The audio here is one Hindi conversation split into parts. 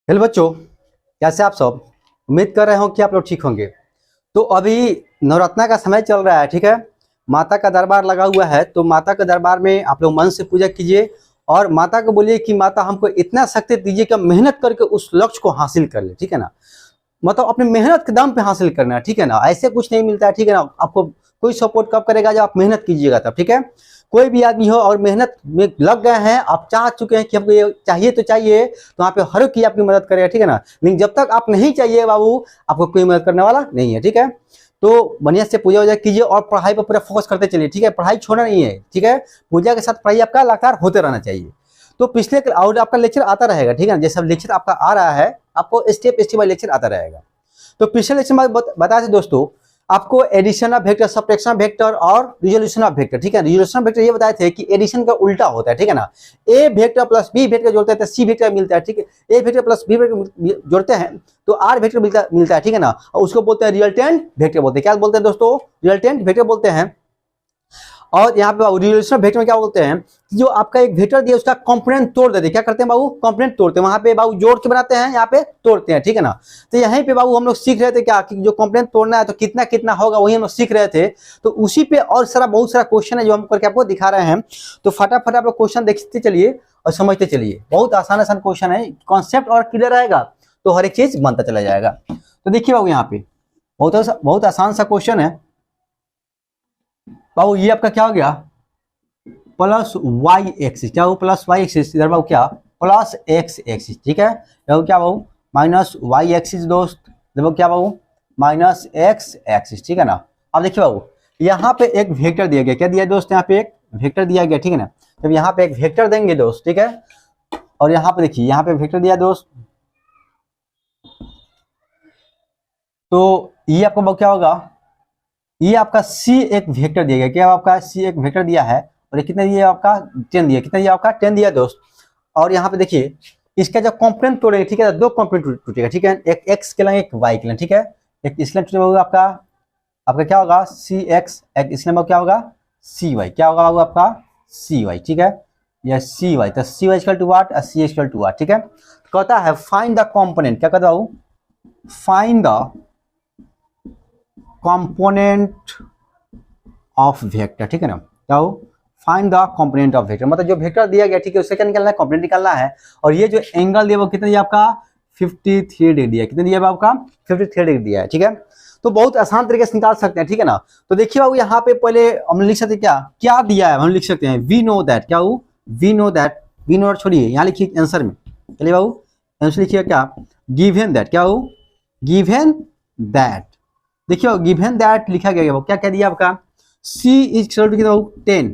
हेलो बच्चों, कैसे आप सब। उम्मीद कर रहे हो कि आप लोग ठीक होंगे। तो अभी नवरत्ना का समय चल रहा है, ठीक है। माता का दरबार लगा हुआ है, तो माता के दरबार में आप लोग मन से पूजा कीजिए और माता को बोलिए कि माता हमको इतना शक्ति दीजिए कि हम मेहनत करके उस लक्ष्य को हासिल कर ले, ठीक है ना। मतलब अपनी मेहनत के दम पे हासिल करना है, ठीक है ना। ऐसे कुछ नहीं मिलता है, ठीक है ना। आपको कोई सपोर्ट कब करेगा, जब आप मेहनत कीजिएगा तब, ठीक है। कोई भी आदमी हो और मेहनत में लग गए हैं, आप चाह चुके हैं कि हमको ये चाहिए तो चाहिए, तो वहाँ पे हर कोई आपकी मदद करेगा, ठीक है ना। लेकिन जब तक आप नहीं चाहिए बाबू, आपको कोई मदद करने वाला नहीं है, ठीक है। तो बढ़िया से पूजा वूजा कीजिए और पढ़ाई पर पूरा फोकस करते चलिए, ठीक है। पढ़ाई छोड़ना नहीं है, ठीक है। पूजा के साथ पढ़ाई आपका लगातार होते रहना चाहिए। तो पिछले और आपका लेक्चर आता रहेगा, ठीक है। जैसे लेक्चर आपका आ रहा है, आपको स्टेप स्टेप बाय लेक्चर आता रहेगा। तो पिछले लेक्चर में बताया था दोस्तों, आपको addition of vector, subtraction of vector और रिजोल्यूशन ऑफ वेक्टर, ठीक है। रिजोल्यूशन ऑफ वेक्टर ये बताए थे कि एडिशन का उल्टा होता है, ठीक है ना। A vector plus B vector जोड़ते हैं तो सी वेक्टर मिलता है, ठीक है। ए वेक्टर प्लस बी वेक्टर जोड़ते हैं तो आर वेक्टर मिलता है, ठीक है ना। और उसको बोलते हैं रिजल्टेंट वेक्टर बोलते हैं। क्या बोलते हैं दोस्तों? रिजल्टेंट वेक्टर बोलते हैं। और यहाँ पे रिजोल्यूशन वेक्टर में क्या बोलते हैं कि जो आपका एक वेक्टर दिया उसका कंपोनेंट तोड़ देते हैं। क्या करते हैं बाबू? कंपोनेंट तोड़ते हैं। वहां पे बाबू जोड़ के बनाते हैं, यहाँ पे तोड़ते हैं, ठीक है ना। तो यहीं पे बाबू हम लोग सीख रहे थे क्या कि जो कंपोनेंट तोड़ना है तो कितना कितना होगा, वही हम लोग सीख रहे थे। तो उसी पे और बहुत सारा क्वेश्चन है जो हम करके आपको दिखा रहे हैं। तो फटाफट आप लोग क्वेश्चन देखते चलिए और समझते चलिए। बहुत आसान आसान क्वेश्चन है, कॉन्सेप्ट और क्लियर रहेगा तो हर एक चीज बनता चला जाएगा। तो देखिए बाबू, यहाँ पे बहुत आसान सा क्वेश्चन है बाबू। ये आपका क्या हो गया? Plus Y axis. क्या हो? Plus Y axis. इधर बाबू क्या? प्लस एक्स एक्सिस, ठीक है। इधर क्या बाबू? माइनस वाई एक्सिस दोस्त। इधर क्या बाबू? माइनस एक्स एक्सिस, ठीक है ना। अब देखिए बाबू, यहाँ पे एक वेक्टर दिया गया। क्या दिया दोस्त? यहाँ पे एक वेक्टर दिया गया, ठीक है ना। जब यहाँ पे एक वेक्टर देंगे दोस्त, ठीक है। और यहाँ पे देखिए, यहाँ पे वेक्टर दिया दोस्त, तो ये आपको क्या होगा? ये आपका सी एक वेक्टर दिया गया। क्या आपका सी एक वेक्टर दिया है और ये कितना दिया आपका? 10 दिया। कितना दिया आपका? 10 दिया दोस्त। और यहाँ पे देखिए, इसका जब कंपोनेंट तोड़ेंगे, ठीक है, दो कंपोनेंट टूटेगा, ठीक है। एक एक्स के लिए, एक वाई के लिए, ठीक है। एक इसलिए टूटेगा आपका क्या होगा? सी एक्स। एक इसलिए क्या होगा? सी वाई। क्या होगा बाबू आपका? सी वाई, ठीक है। यह सी वाई, तो C Y equal to what? C equal to what, ठीक है। कहता है फाइंड द कंपोनेंट। क्या कहता हूँ? Find the component of vector, ठीक है ना। क्या हो? Find the component of vector, मतलब जो वेक्टर दिया गया, ठीक है, उससे क्या निकालना है? कंपोनेंट निकालना है। और ये जो एंगल दिया वो कितना दिया आपका? 53 डिग्री है। कितना दिया आपका? 53 डिग्री दिया है, ठीक है। तो बहुत आसान तरीके से निकाल सकते हैं, ठीक है ना। तो देखिए बाबू, यहाँ पे पहले हम लिख सकते हैं क्या दिया है, हम लिख सकते हैं वी नो दैट। क्या हो? We know that. We know छोड़िए, यहाँ लिखिए आंसर में। चलिए बाबू, आंसर लिखिए क्या? Given that. क्या हो? Given that. देखिए गिवन दैट लिखा गया, क्या क्या दिया आपका? सी इज इक्वल टू कितना? 10।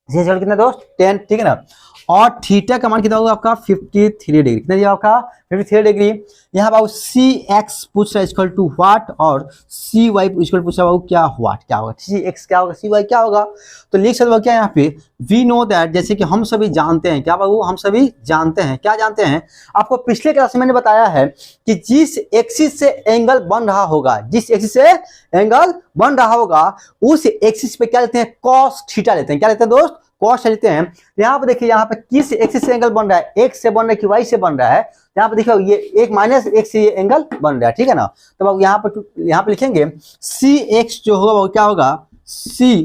सी इक्वल कितना दोस्त? 10, ठीक है ना। और थीटा का मान कितना होगा आपका? 53 डिग्री। कितना दिया आपका? 53 डिग्री। यहाँ बाबू सी एक्स पूछ रहा है इक्वल टू व्हाट, और सी वाई इक्वल पूछ रहा है बाबू क्या व्हाट, क्या होगा? सी एक्स क्या होगा? सी वाई क्या होगा? तो लिख सकते हो क्या यहाँ पे? वी नो दैट, जैसे कि हम सभी जानते हैं। क्या बाबू? हम सभी जानते हैं। क्या जानते हैं? आपको पिछले क्लास में मैंने बताया है कि जिस एक्सिस से एंगल बन रहा होगा, जिस एक्सिस से एंगल बन रहा होगा, उस एक्सिस पे क्या लेते हैं? कॉस थीटा लेते हैं। क्या लेते हैं दोस्त? कॉस लेते हैं। यहाँ पे देखिए, यहाँ पे किस एक्सिस से एंगल बन रहा है? एक्स से बन रहा है कि वाई से बन रहा है? यहाँ पे देखिए ये एक माइनस एक्स से ये एंगल बन रहा है, ठीक है ना। तो अब यहाँ पे लिखेंगे सी एक्स जो होगा वो क्या होगा? सी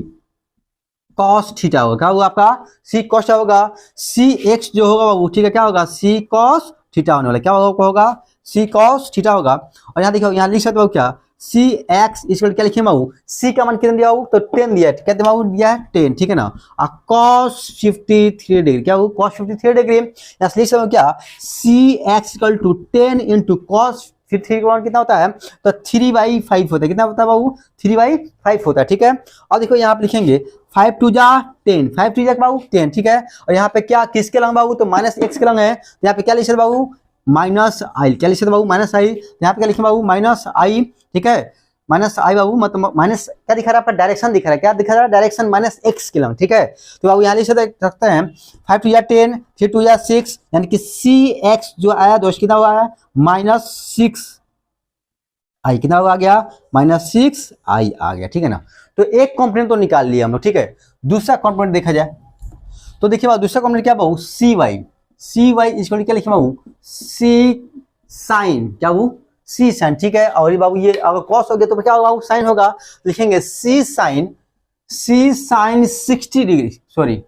कॉस थीटा होगा। क्या होगा आपका? सी कॉस होगा। सी एक्स जो होगा वो, ठीक है, क्या होगा? सी कॉस थीटा होने वाला। क्या होगा? सी कॉस थीटा होगा। और यहाँ देखो, यहाँ लिख सकते हो क्या? सी एक्स इक्वल क्या लिखे बाबू? सी का मान कितना दिया बाबू? तो 10 दिया है। कहते बाबू दिया है 10, ठीक है ना। और कॉस 53 डिग्री। क्या हो? Cos 53 degree. यहाँ लिख सकते हो क्या? C X equal to 10 into cos 53 का मान कितना होता है? तो 3/5 होता है। कितना होता है बाबू? 3/5 होता है, ठीक है। और देखो यहाँ पे लिखेंगे 5 2 जा 10, 5 2 जा बाबू 10, ठीक है। और यहाँ पे क्या किसके लंग बाबू? तो माइनस एक्स के लंग है। यहाँ पे क्या लिख सकते बाबू? माइनस आई। क्या लिख सकते बाबू? माइनस आई। यहाँ पे क्या लिखे बाबू? माइनस आई, ठीक है। माइनस आई बाबू, मतलब माइनस क्या दिखा रहा है आपका? डायरेक्शन दिखा रहा है। क्या दिखा रहा है? डायरेक्शन माइनस एक्स के लंग, ठीक है। तो बाबू यहाँ लिख सकते हैं 5 2 जा 10, 3 2 जा 6, यानी कि सी एक्स जो आया दोस्त कितना हुआ है? -6 आई। कितना आ गया? -6 आई आ गया, ठीक है ना। तो एक कंपोनेंट तो निकाल लिया हम लोग, ठीक है। दूसरा कंपोनेंट देखा जाए तो देखिए दूसरा कंपोनेंट क्या बाबू? सी वाई। सी वाई इक्वल क्या लिखे बाबू, सी साइन, क्या वो सी साइन, ठीक है। और ये बाबू ये अगर कॉस हो गया तो क्या होगा, साइन होगा, लिखेंगे C sine 60 degree, sorry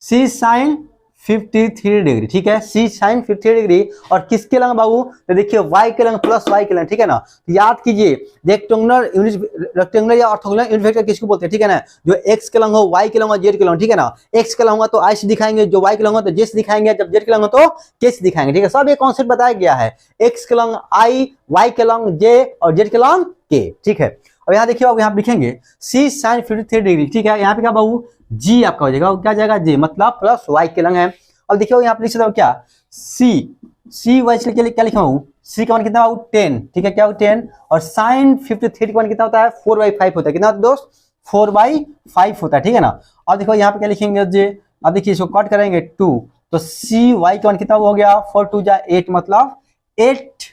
C sine 53 degree, ठीक है, सी साइन 53 डिग्री। और किसके लंग बाबू, तो देखिए वाई के लंग प्लस वाई के लंग, ठीक है ना। तो याद कीजिए रेक्टेंगुलर या ऑर्थोगोनल यूनिट वेक्टर किसको बोलते हैं, ठीक है ना, जो एक्स के लंग हो, वाई के लंग हो, जेड के लंग, ठीक है ना। एक्स के लंग होगा तो आई से दिखाएंगे, जो वाई के लंग हो तो जे से दिखाएंगे, जब जेड के लंग हो तो के से दिखाएंगे, ठीक है। सब ये कॉन्सेप्ट बताया गया है, एक्स के लंग आई, वाई के लंग जे और जेड के लंग के, ठीक है। अब यहाँ देखिए बाबू, यहाँ लिखेंगे सी साइन 53 डिग्री, ठीक है। यहाँ पे क्या बाबू, जी आपका हो जाएगा, क्या जाएगा जी, मतलब प्लस वाई के लंग है। अब देखिए यहाँ पे लिख सकता हूँ क्या, सी वाई के लिए क्या लिखा हूँ, सी का मान कितना होगा 10, ठीक है, क्या होगा 10, और साइन 53 का मान कितना होता है 4/5 होता है, कितना होता है दोस्त 4/5 होता है, ठीक है ना। अब देखो यहाँ पे क्या लिखेंगे जी, अब देखिए इसको कट करेंगे 2, तो सी वाई का मान कितना हो गया 4 2 जा 8, मतलब 8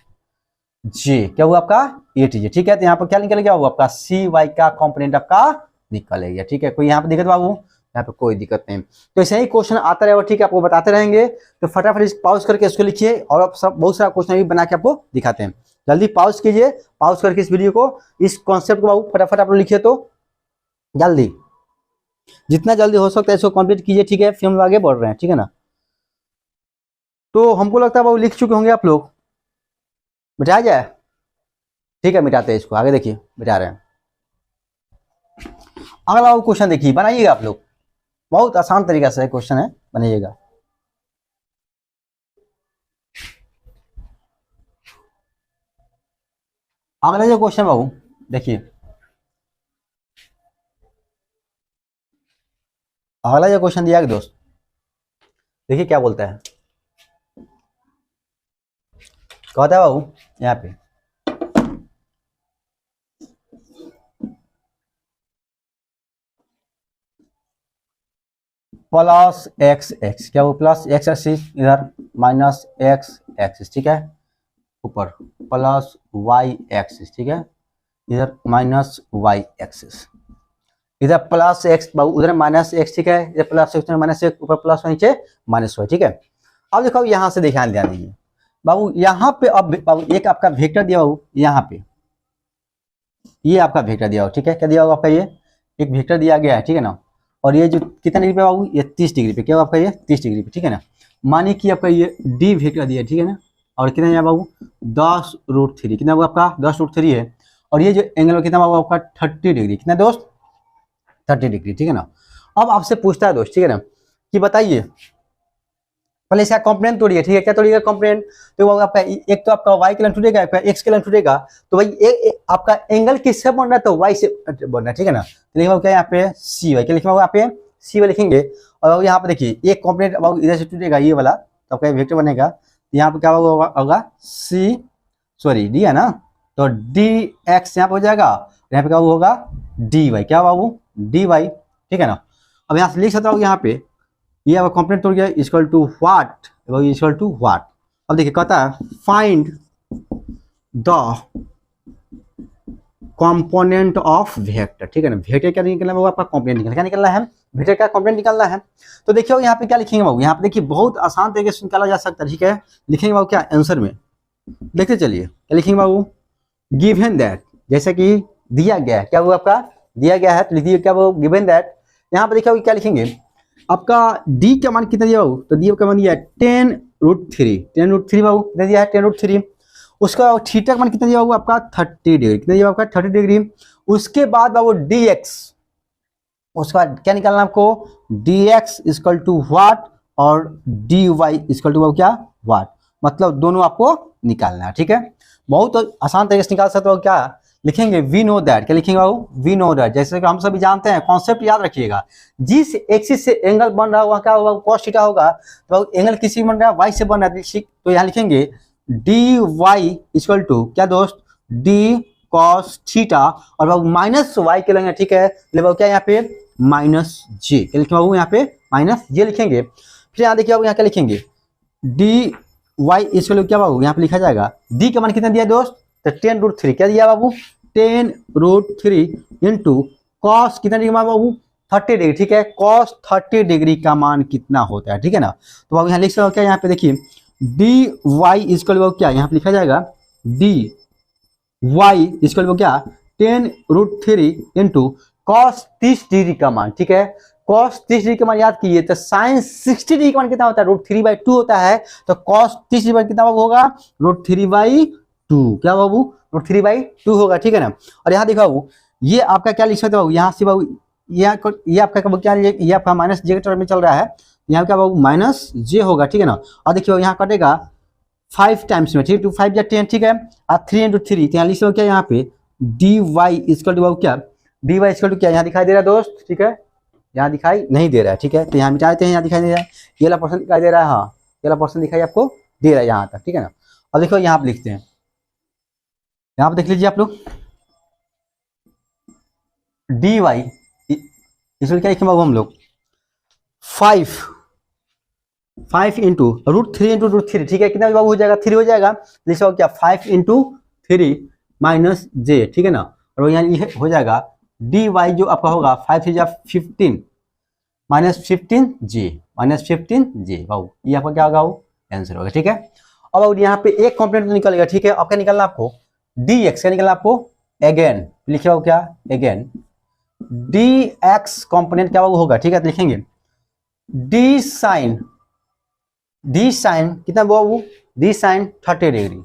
जी, क्या हुआ आपका 8 जी, ठीक है। तो यहाँ पर क्या निकल गया वो आपका सी वाई का कंपोनेंट आपका निकल गया, ठीक है। कोई यहाँ पे दिक्कत बाबू, यहाँ पे कोई दिक्कत नहीं। तो ऐसे ही क्वेश्चन आता रहेगा, ठीक है, आपको बताते रहेंगे। तो फटाफट इस पॉज करके इसको लिखिए, और आप सब बहुत सारा क्वेश्चन भी बना के आपको दिखाते हैं। जल्दी पॉज कीजिए, पॉज करके इस वीडियो को, इस कॉन्सेप्ट को बाबू फटाफट आप लोग लिखिए, तो जल्दी जितना जल्दी हो सकता है इसको कंप्लीट कीजिए, ठीक है, फिर हम आगे बढ़ रहे हैं, ठीक है ना। तो हमको लगता है बाबू लिख चुके होंगे आप लोग, मिटाया जाए, ठीक है, मिटाते हैं इसको, आगे देखिए मिटा रहे हैं। अगला क्वेश्चन देखिए, बनाइएगा आप लोग, बहुत आसान तरीका से क्वेश्चन है, बनाइएगा। अगला जो क्वेश्चन बाबू देखिए, अगला जो क्वेश्चन दिया है दोस्त, देखिए क्या बोलता है, कहता है बाबू यहाँ पे प्लस एक्स एक्स, क्या वो प्लस एक्स एक्सिस, इधर माइनस एक्स एक्सिस, ठीक है, ऊपर प्लस वाई एक्सिस, ठीक है, इधर माइनस वाई एक्सिस, इधर प्लस एक्स बाबू, उधर माइनस एक्स, ठीक है, इधर प्लस एक्स माइनस एक्स, ऊपर प्लस नीचे माइनस वाई, ठीक है। अब देखो यहाँ से ध्यान दीजिए बाबू, यहाँ पे अब बाबू एक आपका वेक्टर दिया बाबू, यहाँ पे ये आपका वेक्टर दिया हो, ठीक है, क्या दिया होगा आपका, ये एक वेक्टर दिया गया है, ठीक है ना। और ये जो कितना डिग्री पे बाबू, ये 30 डिग्री पे, क्या होगा आपका ये 30 डिग्री पे, ठीक है ना। मानिए कि आपका ये डी वेक्टर दिया है, ठीक है ना, और कितना है बाबू 10√3, कितना हुआ आपका 10√3 है। और ये जो एंगल कितना बाबू आपका 30 डिग्री, कितना दोस्त 30 डिग्री, ठीक है ना। अब आपसे पूछता है दोस्त, ठीक है ना, कि बताइए पहले इसका कंपोनेंट तोड़िए, ठीक है, क्या तोड़िएगा कंपोनेंट, तो वो आपका एक तो आपका वाई के लाइन टूटेगा, एक एक्स के लाइन टूटेगा, तो भाई आपका एंगल किससे बन रहा है, तो वाई से बन रहा है, ठीक है ना। तो लिखेंगे क्या यहाँ पे सी वाई, क्या लिखेंगे यहाँ पे सी वाई लिखेंगे। और यहाँ पे देखिए एक कंपोनेंट अब इधर से टूटेगा ये वाला, तो आपका वेक्टर बनेगा, तो यहाँ पे क्या होगा सी, सॉरी डी है ना, तो डी एक्स यहाँ पे हो जाएगा, यहाँ पे क्या होगा डी वाई, क्या बाबू डी वाई, ठीक है ना। अब यहाँ से लिख सकता हूँ यहाँ पे ये अब कंपोनेंट तोड़ गया, equal to what, equal to what. अब देखिए कहता है find the component of vector, ठीक है ना। वेक्टर क्या निकलना है, आपका कंपोनेंट निकलना, क्या निकलना है, वेक्टर का कंपोनेंट निकलना है। तो देखिए यहाँ पे क्या लिखेंगे बाबू, यहाँ पे देखिए बहुत आसान तरीके से निकाला जा सकता है, ठीक है। लिखेंगे बाबू क्या आंसर में, देखते चलिए क्या लिखेंगे बाबू, गिवन दैट, जैसे कि दिया गया है, क्या वो आपका दिया गया है, तो लिखिए क्या वो गिवन दैट। यहाँ पे देखिए क्या लिखेंगे, आपका d का मान कितना दिया बाबू, तो d का मान दिया है 10√3 बाबू कितना दिया है 10√3। उसका थीटा का मान कितना दिया बाबू आपका 30 डिग्री, कितना दिया आपका 30 डिग्री। उसके बाद बाबू dx, उसके बाद क्या निकालना आपको dx इक्वल टू व्हाट और dy इक्वल टू बाबू क्या व्हाट, मतलब दोनों आपको निकालना है, ठीक है। बहुत आसान तरीके से निकाल सकते हो, क्या लिखेंगे वी नो दैट, क्या लिखेंगे बाबू वी नो दैट, जैसे कि हम सभी जानते हैं, कॉन्सेप्ट याद रखिएगा, जिस एक्सिस से एंगल बन रहा होगा क्या होगा cos थीटा होगा, तो एंगल किसी बन रहा है y से बन रहा है, तो यहाँ लिखेंगे डी वाई इक्वल टू क्या दोस्त डी cos थीटा, और बाबू माइनस वाई के लेंगे, ठीक है, बाबू क्या यहाँ पे माइनस जे, क्या लिखेंगे बाबू यहाँ पे माइनस जे लिखेंगे। फिर यहाँ देखिए बाबू यहाँ क्या लिखेंगे डी वाई इक्वल टू क्या बाबू यहाँ पे लिखा जाएगा, डी का मान कितना दिया दोस्त, तो 10√3, क्या दिया बाबू 10√3 इंटू कॉस कितना दिया बाबू 30 डिग्री, ठीक है। cos 30 डिग्री का मान कितना होता है, ठीक है ना। तो अब यहाँ लिख सकते हो क्या, यहाँ पे देखिए डी वाई इजकल क्या यहाँ पे लिखा जाएगा, डी वाई इजकल क्या 10√3 इंटू कॉस 30 डिग्री का मान, ठीक है। cos 30 डिग्री का मान याद कीजिए तो sin 60 डिग्री का मान कितना होता है, √3/2 होता है। तो cos 30 डिग्री कितना होगा, √3/2। क्या बाबू, √3/2 होगा, ठीक है ना। और यहाँ देखो बाबू, ये आपका क्या लिख सकते हो बाबू, यहाँ से बाबू ये आपका क्या, ये आपका माइनस जे टर्म में चल रहा है, यहाँ क्या बाबू माइनस जे होगा, ठीक है ना। और देखिए यहाँ कटेगा 5 टाइम्स में, ठीक है, 2 5 या 10, ठीक है। और 3 × 3 तो यहाँ लिख सकते हो क्या, यहाँ पे डी वाई इजकल टू क्या, डी वाई इजकल टू क्या यहाँ दिखाई दे रहा है दोस्त, ठीक है, यहाँ दिखाई नहीं दे रहा है, ठीक है। तो यहाँ मिटाते हैं, यहाँ दिखाई दे रहा है, ये वाला पर्सन दिखाई दे रहा है, हाँ ये वाला पर्सन दिखाई आपको दे रहा है यहाँ तक, ठीक है ना। और देखो यहाँ पे लिखते हैं, यहाँ पे देख लीजिए आप लोग, डी वाई इसमें क्या लिखेंगे बाबू हम लोग, 5 इंटू √3 ठीक है, कितना बाबू हो जाएगा, 3 हो जाएगा। लिखो क्या 5 × 3 माइनस जे, ठीक है ना। और यहाँ ये हो जाएगा डी वाई जो आपका होगा 5 3 15 -15 जे बाबू, ये आपका क्या होगा वो आंसर होगा, ठीक है। अब यहाँ पे एक कॉम्पोनेंट निकल गया, ठीक है। अब क्या निकलना आपको, डी एक्स क्या निकलना आपको, अगेन लिखिए क्या, अगेन डी एक्स कॉम्पोनेंट क्या होगा, ठीक है। तो लिखेंगे डी साइन कितना बाबू, D sine 30 degree,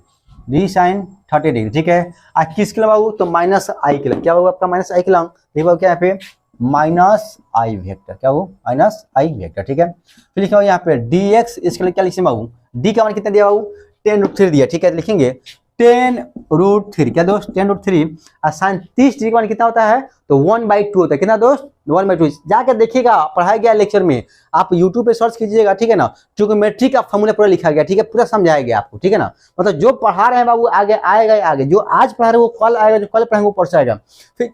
D sine 30 degree, ठीक है। आज किसके लिए बाबू, तो माइनस आई के लिए, क्या होगा आपका माइनस आई के लिए, देखो क्या यहाँ पे माइनस आई वेक्टर, क्या हो माइनस आई वेक्टर, ठीक है। फिर लिखा यहाँ पे डी एक्स, इसके लिए क्या लिखे बाबू, डी का मान कितना दिया बाबू 10√3 दिया, ठीक है। लिखेंगे 10√3 क्या दोस्त, 10√3 और साइन 30 डिग्री का मान कितना होता है, तो 1/2 होता है, कितना दोस्त 1/2। जाकर देखिएगा पढ़ाया गया लेक्चर में, आप यूट्यूब पे सर्च कीजिएगा, ठीक है ना। ट्रिग्नोमेट्री का फॉर्मूला पूरा लिखा गया, ठीक है, पूरा समझाया गया आपको, ठीक है ना। मतलब जो पढ़ा रहे हैं बाबू आगे आएगा, आगे जो आज पढ़ा रहे हैं वो कल आएगा, जो कल पढ़ाएंगे वो परसों आएगा। फिर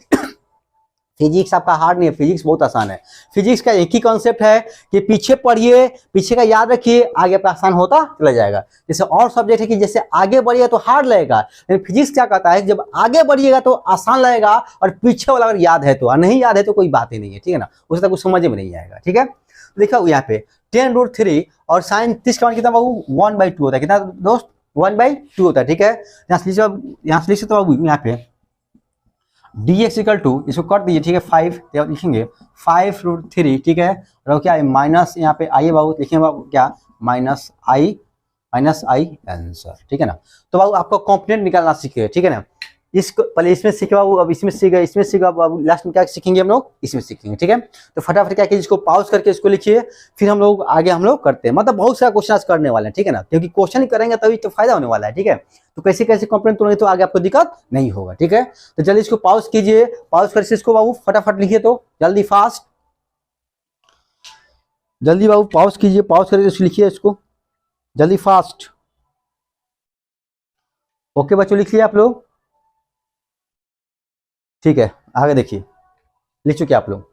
फिजिक्स आपका हार्ड नहीं है, फिजिक्स बहुत आसान है। फिजिक्स का एक ही कॉन्सेप्ट है कि पीछे पढ़िए, पीछे का याद रखिए, आगे आपका आसान होता चला जाएगा। जैसे और सब्जेक्ट है कि जैसे आगे बढ़िएगा तो हार्ड लगेगा, लेकिन फिजिक्स क्या कहता है, जब आगे बढ़िएगा तो आसान लगेगा, और पीछे वाला अगर याद है तो, और नहीं याद है तो कोई बात ही नहीं है, ठीक है ना, उसे तक कुछ समझ में नहीं आएगा, ठीक है। देखो यहाँ पे 10√3 और साइन 30 का मान कितना बाबू 1/2 होता है, कितना दोस्त 1/2 होता है, ठीक है। यहाँ से लिख सकते बाबू, यहाँ पे डी एक्स इक्वल टू, इसको कर दीजिए, ठीक है, 5 लिखेंगे 5√3, ठीक है। और क्या है माइनस, यहाँ पे आइए बाबू लिखेंगे बाबू क्या माइनस आई आंसर, ठीक है ना। तो बाबू आपको कॉम्पोनेंट निकालना सीखे, ठीक है ना। इसको पहले इसमें सीखे बाबू, अब इसमें सीखा बाबू, लास्ट में क्या सीखेंगे हम लोग, इसमें सीखेंगे, ठीक है। तो फटाफट क्या कीजिए, इसको पॉज करके इसको लिखिए, फिर हम लोग आगे करते हैं। मतलब बहुत सारा क्वेश्चन आज करने वाले हैं, ठीक है ना, क्योंकि क्वेश्चन ही करेंगे तभी तो फायदा होने वाला है, ठीक है। तो कैसे कैसे कॉम्पोनेंट तोड़ेंगे तो आगे आपको दिक्कत नहीं होगा, ठीक है। तो जल्दी इसको पॉज कीजिए, पॉज करके इसको बाबू फटाफट लिखिए, तो जल्दी फास्ट, जल्दी बाबू पॉज कीजिए, पॉज करके लिखिए इसको जल्दी फास्ट। ओके बच्चों लिख लिया आप लोग, ठीक है। आगे देखिए, लिख चुके आप लोग,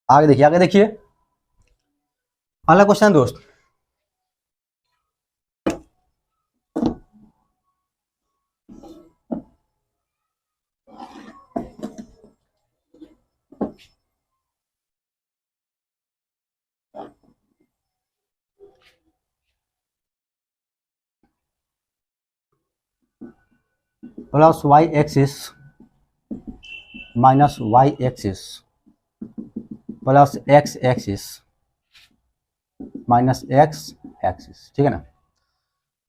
आगे देखिए, आगे देखिए अगला क्वेश्चन दोस्त, plus Y axis minus Y axis plus X axis minus X axis, ठीक है ना।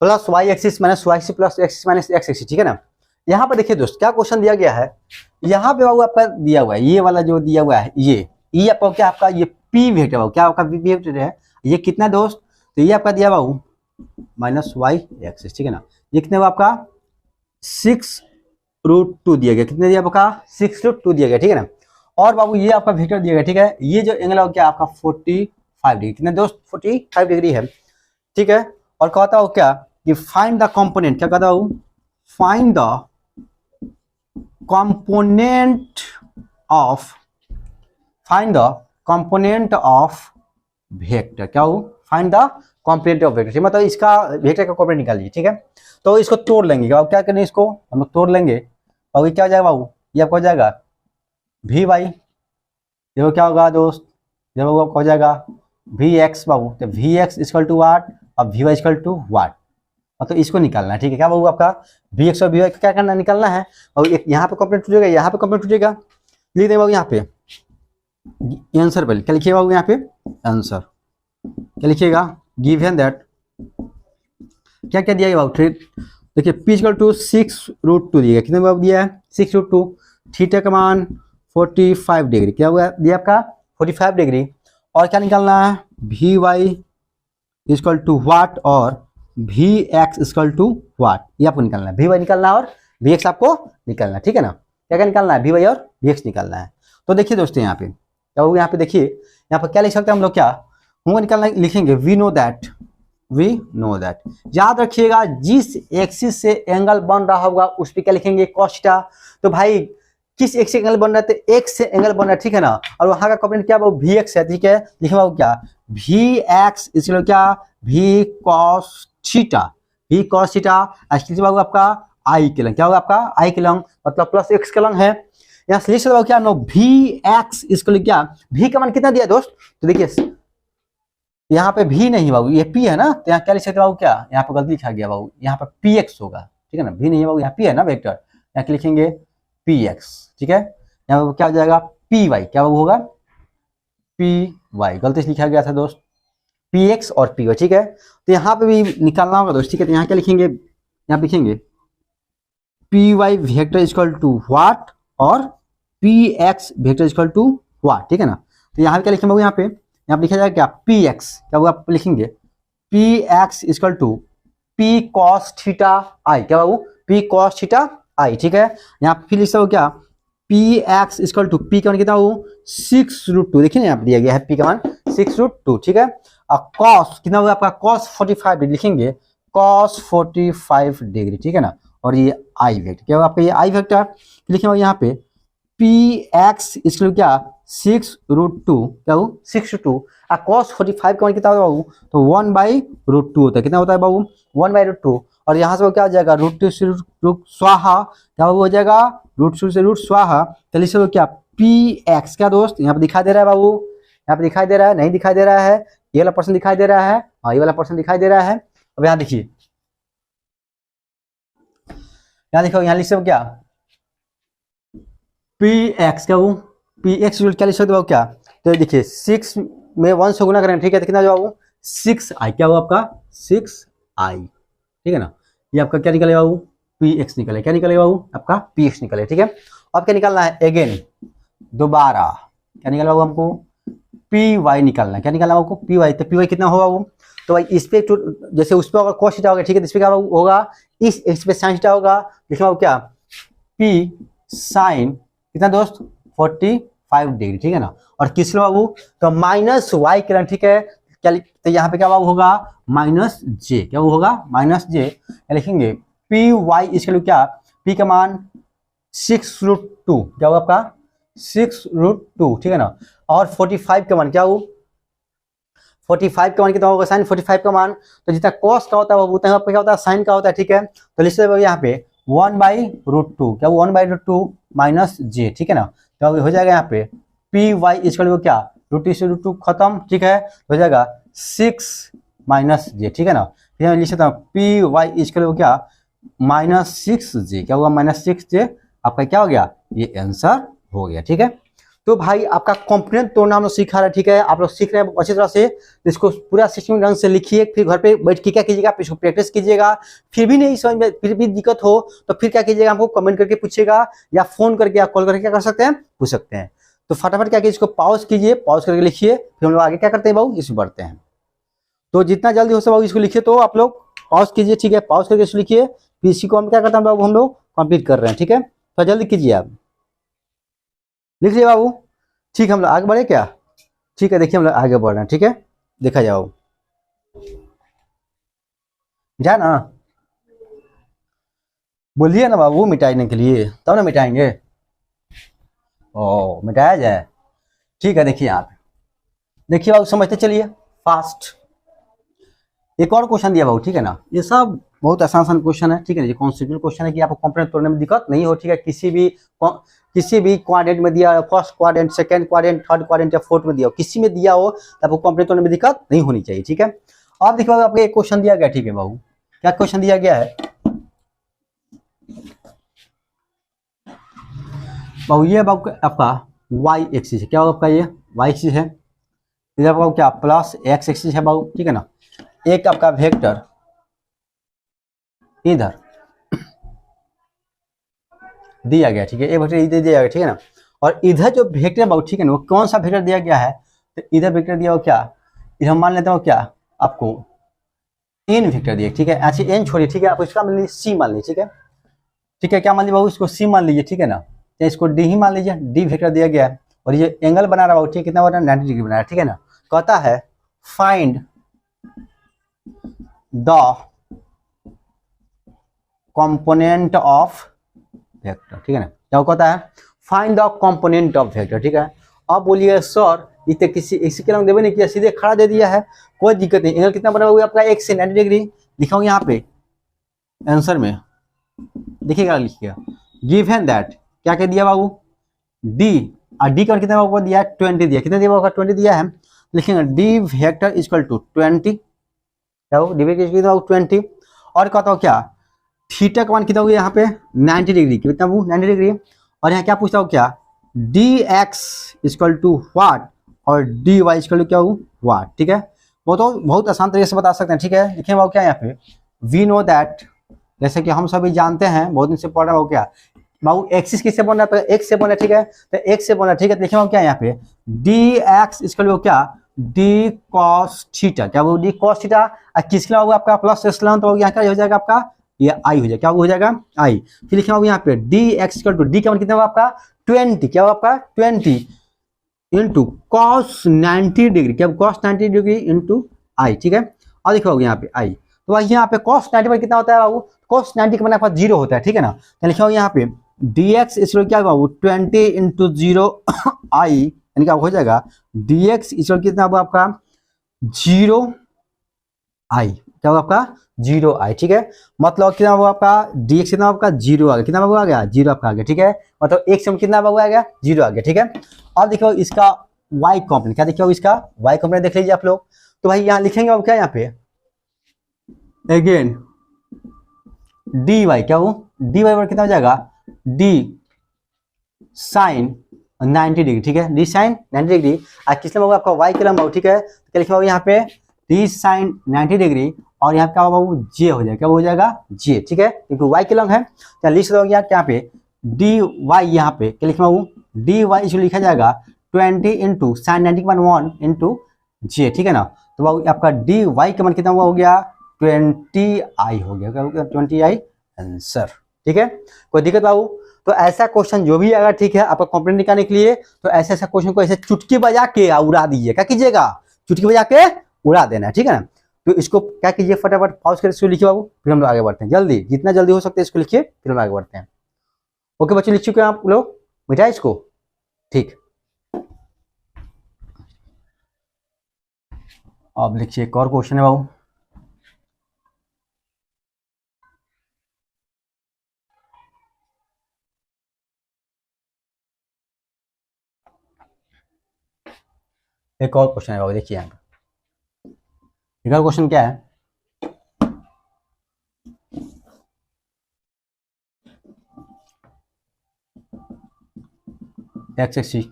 Plus Y axis minus Y axis plus axis minus X axis, ठीक है ना। यहाँ पे देखिए दोस्त क्या क्वेश्चन दिया गया है, यहाँ पे बाबू आपका दिया हुआ है, ये वाला जो दिया हुआ है, ये आपका क्या, आपका ये पी वेक्टर बाबू, क्या आपका पी वेक्टर है, ये कितना दोस्त, तो ये आपका दिया बाबू माइनस वाई एक्सिस, ठीक है ना। ये कितने आपका 6√2 दिया गया, कितने दिया आपका 6√2 दिया गया, ठीक है ना। और बाबू ये आपका वेक्टर दिया गया, ठीक है। ये जो एंगल है क्या आपका 45 डिग्री, कितने दोस्त 45 डिग्री है, ठीक है। और कहता हो क्या कि फाइंड द कंपोनेंट, क्या कहता हूँ, find the component component of vector, क्या हो, find the component of vector, मतलब इसका वेक्टर का कंपोनेंट निकालिए, ठीक है। तो इसको तोड़ लेंगे, अब क्या करेंगे, इसको हम लोग तोड़ लेंगे, और ये क्या हो जाएगा बाबू, ये आपको हो जाएगा वी वाई, देखो क्या होगा दोस्त, जब वो हो जाएगा वी एक्स बाबू, तो we x equal to what और वी वाई इक्वल टू वाट, तो इसको निकालना है, ठीक है। क्या बाबू आपका वी एक्स और वी वाई क्या करना, निकालना है, और एक यहाँ पे कंप्लीट टूटेगा, यहाँ पे कंप्लीट टूटेगा, लिख देंगे बाबू यहाँ पे आंसर, पहले क्या लिखिएगा बाबू यहाँ पे आंसर, क्या लिखिएगा, गिवन दैट, क्या क्या दिया बाबू, देखिए पी इक्वल टू 6√2 दिया, कितने बाबू दिया है 6√2, थीटा का मान 45 डिग्री, क्या हुआ दिया आपका 45 डिग्री, और क्या निकालना है we Y equal to what और वी एक्स इक्वल टू वाट, ये आपको निकालना है, वी वाई निकालना है और वी एक्स आपको निकालना है, ठीक है ना। क्या क्या निकालना है, वी वाई और वी एक्स निकालना है। तो देखिए दोस्तों यहाँ पे क्या होगा, यहाँ पे देखिए यहाँ पर क्या लिख सकते हैं हम लोग, क्या होगा निकालना, लिखेंगे वी नो दैट, याद रखिएगा जिस एक्सिस से एंगल बन रहा होगा उस पर क्या लिखेंगे cos थीटा, तो भाई किस एक्स से एंगल बन रहा है, तो एक्स से एंगल बन रहा है, ठीक है ना, और वहां का कंपोनेंट क्या वो वी एक्स है, ठीक है, लिखे बाबू क्या वी एक्स इसलिए क्या वी कॉस थीटा, बाबू आपका आई के लंग, क्या होगा आपका आई के लंग, मतलब प्लस एक्स के लंग है, यहाँ से लिख सकते हो क्या नो वी एक्स इसको लिख, क्या वी का मान कितना दिया दोस्त, तो देखिए यहाँ पे भी नहीं बाबू, ये पी है ना, तो यहाँ क्या लिख सकते बाबू, क्या यहाँ पे गलती लिखा गया बाबू, यहाँ पे पी एक्स होगा, ठीक है ना, भी नहीं है बाबू, यहाँ पी है ना वेक्टर, यहाँ क्या लिखेंगे पी एक्स, ठीक है, यहाँ पे क्या हो जाएगा पी वाई, क्या बाबू होगा पी वाई, गलती से लिखा गया था दोस्त पी एक्स और पी वाई, ठीक है। तो यहाँ पे भी निकालना होगा दोस्त, ठीक है, तो यहाँ क्या लिखेंगे, यहाँ पे लिखेंगे P Y vector equal to what और P X vector equal to what, ठीक है ना। तो यहाँ पे क्या लिखेंगे बाबू, यहाँ पे लिखा जाएगा क्या पी एक्स, क्या वो आप लिखेंगे P X equal to P cos theta I, क्या बाबू पी कॉस थीटा आई, ठीक है। यहाँ फिर लिख सकते हो क्या P X equal to P का मान कितना हो 6√2, देखिए ना यहाँ पे दिया गया है पी का मान 6√2, ठीक है, और कॉस कितना होगा आपका कॉस 45 डिग्री, लिखेंगे कॉस 45 डिग्री, ठीक है ना, और ये आई वेक्टर क्या होगा आपका ये आई वेक्टर, लिखेंगे यहाँ पे पी एक्स इसके क्या 6√2, क्या हो 6√2, और कॉस 45 का मान कितना होगा बाबू, तो 1/√2 होता है, कितना होता है बाबू 1/√2, और यहाँ से क्या हो जाएगा √2 से रूट स्वाहा, क्या हो जाएगा √2 से रूट स्वाहा, चलिए चलो क्या पी एक्स, क्या दोस्त यहाँ पे दिखाई दे रहा है बाबू, यहाँ पे दिखाई दे रहा है, नहीं दिखाई दे रहा है, ये वाला पर्सन दिखाई दे रहा है, हाँ ये वाला पर्सन दिखाई दे रहा है। अब यहाँ देखिए, यहाँ देखो, यहाँ लिख सकते हो क्या पी एक्स, क्या वो पी एक्स क्या लिख सकते हो क्या, तो देखिए 6 में 1 से गुना करेंगे, ठीक है, तो कितना जो बाबू 6i, क्या हुआ आपका 6i, ठीक है ना, ये आपका क्या निकलेगा बाबू पी एक्स निकले, क्या निकलेगा बाबू आपका पी एक्स निकले, ठीक है। अब क्या निकालना है अगेन दोबारा, क्या निकालना बाबू हमको पी वाई निकालना है, क्या निकालना आपको पी वाई, तो पी वाई कितना होगा बाबू, तो भाई इस पे जैसे उस पर अगर cos थीटा होगा, ठीक है, तो इस पे क्या होगा इस एक्स पे sin थीटा होगा, लिखना बाबू क्या पी साइन कितना दोस्त 45 डिग्री, ठीक है ना, और किस बाबू तो माइनस वाई के, ठीक है, क्या तो यहाँ पे क्या बाबू होगा माइनस जे, क्या वो होगा माइनस जे, क्या लिखेंगे पी वाई इसके लिए क्या पी का मान 6√2, क्या होगा आपका 6√2, ठीक है ना, और 45 का मान क्या हो 45 का मान कितना होगा साइन 45 का मान, तो जितना कॉस का होता है वो उतना क्या होता है साइन का होता है, ठीक है, तो लिख सकते यहाँ पे 1/√2, क्या 1/√2 माइनस जे, ठीक है ना, तो हो जाएगा यहाँ पे पी वाई इसका क्या √2 से √2 खत्म, ठीक है, हो जाएगा 6 माइनस जे, ठीक है ना, फिर लिख सकता हूँ पी वाई इसका क्या -6j, क्या होगा -6j, आपका क्या हो गया ये आंसर हो गया, ठीक है। तो भाई आपका कंपोनेंट तोड़ना हम लोग सिखा रहे हैं, ठीक है, आप लोग सीख रहे हैं अच्छी तरह से, इसको पूरा सिस्टम ढंग से लिखिए, फिर घर पे बैठ के क्या कीजिएगा इसको प्रैक्टिस कीजिएगा, फिर भी नहीं समझ में फिर भी दिक्कत हो तो फिर क्या कीजिएगा हमको कमेंट करके पूछिएगा, या फोन करके या कॉल करके क्या कर सकते हैं पूछ सकते हैं। तो फटाफट क्या कीजिए इसको पॉज कीजिए, पॉज करके लिखिए, फिर हम लोग आगे क्या करते हैं बाबू इसमें बढ़ते हैं। तो जितना जल्दी हो सके बाबू इसको लिखिए, तो आप लोग पॉज कीजिए, ठीक है, पॉज करके इसको लिखिए, फिर इसी को हम क्या करते हैं बाबू हम लोग कंप्लीट कर रहे हैं, ठीक है, तो जल्दी कीजिए आप लिख लीजिए बाबू, ठीक है, हम लोग आगे बढ़े क्या, ठीक है, देखिए हम लोग आगे बढ़ रहे हैं, ठीक है, देखा जाओ जा ना, बोलिए ना बाबू मिटाने के लिए तब तो ना मिटाएंगे, ओ मिटाया जाए, ठीक है, देखिए यहाँ पे देखिए बाबू समझते चलिए फास्ट। एक और क्वेश्चन दिया बाबू, ठीक है ना, ये सब बहुत आसान आसान क्वेश्चन है, ठीक है ना, ये कॉन्सेप्चुअल क्वेश्चन है कि आपको कंपोनेंट तोड़ने में दिक्कत नहीं हो, ठीक है, किसी भी क्वाड्रेंट में दिया, first quadrant, second quadrant, third quadrant या फोर्थ में दिया हो, किसी में दिया हो तो आपको कंपोनेंट तोड़ने में दिक्कत नहीं होनी चाहिए, ठीक है। अब देखिए बाबू आपको एक क्वेश्चन दिया गया, ठीक है बाबू, क्या क्वेश्चन दिया गया है बाबू, ये बाबू आपका वाई एक्सिस है, क्या होगा आपका ये वाई एक्सिस है, इधर बाबू क्या प्लस एक्स एक्सिस है बाबू, ठीक है ना, एक आपका वेक्टर इधर दिया गया, ठीक है, एक वेक्टर इधर दिया गया, ठीक है ना, और इधर जो वेक्टर बाबू, ठीक है ना, वो कौन सा वेक्टर दिया गया है, तो इधर वेक्टर दिया हो क्या, इधर मान लेते हो क्या आपको एन वेक्टर दिया, ठीक है, ऐसे एन छोड़िए, ठीक है, आप इसका मान लीजिए सी मान लीजिए, ठीक है, ठीक है, क्या मान लीजिए बाबू, इसको सी मान लीजिए, ठीक है ना, या इसको डी ही मान लीजिए, डी वेक्टर दिया गया है, और ये एंगल बना रहा है बाबू, ठीक है, कितना बना 90 डिग्री बना रहा है, ठीक है ना, कहता है find the component of vector, ठीक है ना, क्या कहता है find the component of vector, ठीक है। अब बोलिए सर इतने किसी के नाम देवे नहीं किया, सीधे खड़ा दे दिया है, कोई दिक्कत नहीं, एंगल कितना बना हुआ है आपका 1 से 90 डिग्री, लिखाऊंगा यहाँ पे आंसर में, देखिएगा लिखिएगा, गिवन दैट क्या कह दिया बाबू डी, और डी का कितना बाबू दिया 20 दिया, कितना दिया बाबू 20 दिया है, लिखेंगे डी वेक्टर इक्वल टू 20, क्या डी वेक्टर कितना बाबू 20, और कहता हूँ क्या थीटा का मान कितना हुआ यहाँ पे 90 डिग्री, कितना वो 90 डिग्री, और यहाँ क्या पूछता हूँ क्या D X equal to what और डी वाई इक्वल टू क्या हो वाट, ठीक है, वो तो बहुत आसान तरीके से बता सकते हैं, ठीक है। लिखे बाबू क्या यहाँ पे वी नो दैट, जैसे कि हम सभी जानते हैं, बहुत दिन से पढ़ रहा हो क्या बाबू एक्सिस किससे बन रहा है, तो एक्स से बन रहा है, ठीक है, तो एक्स से बन रहा है, ठीक है, लिखे बाबू क्या यहाँ पे डी एक्स इक्वल टू क्या डी कॉस थीटा, क्या वो डी कॉस थीटा, किसके लिए आपका प्लस एप्सिलॉन, तो यहाँ क्या हो जाएगा आपका ये आई हो जाएगा, क्या हो जाएगा आई, फिर लिखना होगा यहाँ पे D X equal to D का मान कितना होगा आपका 20, क्या होगा आपका 20 इंटू कॉस 90 डिग्री, क्या कॉस 90 डिग्री इंटू आई, ठीक है, और लिखा यहाँ पे आई, तो भाई यहाँ पे कॉस 90 पर कितना होता है बाबू, कॉस 90 का मतलब जीरो होता है, ठीक है ना, तो लिखा होगा यहाँ पे डी एक्स इसलिए क्या बाबू 20 इंटू जीरो आई, यानी क्या हो जाएगा डी एक्स इसलिए कितना होगा आपका जीरो आई, क्या होगा आपका जीरो आई, ठीक है, मतलब कितना होगा आपका डी एक्स कितना आपका जीरो आ गया, कितना बाबू आ गया जीरो आपका आ गया, ठीक है, मतलब एक से कितना बाबू आ गया जीरो आ गया, ठीक है। अब देखो इसका वाई कॉम्पोनेंट, क्या देखिए इसका वाई कॉम्पोनेंट देख लीजिए आप लोग, तो भाई यहाँ लिखेंगे अब क्या यहाँ पे अगेन डी वाई, क्या हो डी वाई कितना हो जाएगा डी साइन 90 डिग्री, ठीक है, डी साइन 90 डिग्री, और किसने बाबू आपका वाई कलम बाबू, ठीक है, तो लिखे बाबू यहाँ पे डी साइन 90 डिग्री, और यहाँ क्या बाबू जे हो जाएगा, क्या हो जाएगा जे, ठीक है, क्योंकि वाई के लंग है, क्या लिख सकते हो क्या पे डी वाई, यहाँ पे क्या लिखना बाबू डी वाई इसको लिखा जाएगा 20 इंटू साइन 90 का मान 1 इंटू जे, ठीक है ना, तो बाबू आपका डी वाई का मान कितना हुआ हो गया 20 आई हो गया, क्या हो गया 20 आई आंसर, ठीक है, कोई दिक्कत बाबू। तो ऐसा क्वेश्चन जो भी आएगा, ठीक है, आपका कंप्लेंट निकालने के लिए, तो ऐसे ऐसा क्वेश्चन को ऐसे चुटकी बजा के उड़ा दीजिए, क्या कीजिएगा चुटकी बजा के उड़ा देना है, ठीक है ना, तो इसको क्या कीजिए फटाफट पॉज करके इसको लिखिए बाबू, फिर हम लोग आगे बढ़ते हैं, जल्दी जितना जल्दी हो सकता है इसको लिखिए, फिर हम आगे बढ़ते हैं। ओके बच्चों लिख चुके हैं आप लोग मिटा इसको, ठीक, अब लिखिए एक और क्वेश्चन है बाबू, एक और क्वेश्चन है बाबू, देखिए यहाँ पे एक और क्वेश्चन क्या है, एक्स एक्सिस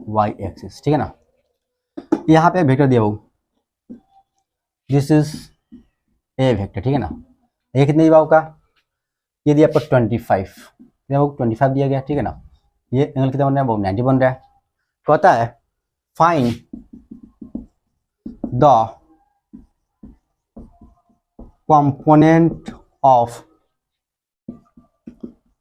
वाई एक्सिस, ठीक है ना, यहाँ पे वेक्टर दिया बाबू दिस इज ए वेक्टर, ठीक है ना, ये कितने दिया बाबू का ये दिया आपको 25, बाबू 25 दिया गया, ठीक है ना, ये एंगल कितना बन रहा है बाबू 90 बन रहा है, कहता है find the component of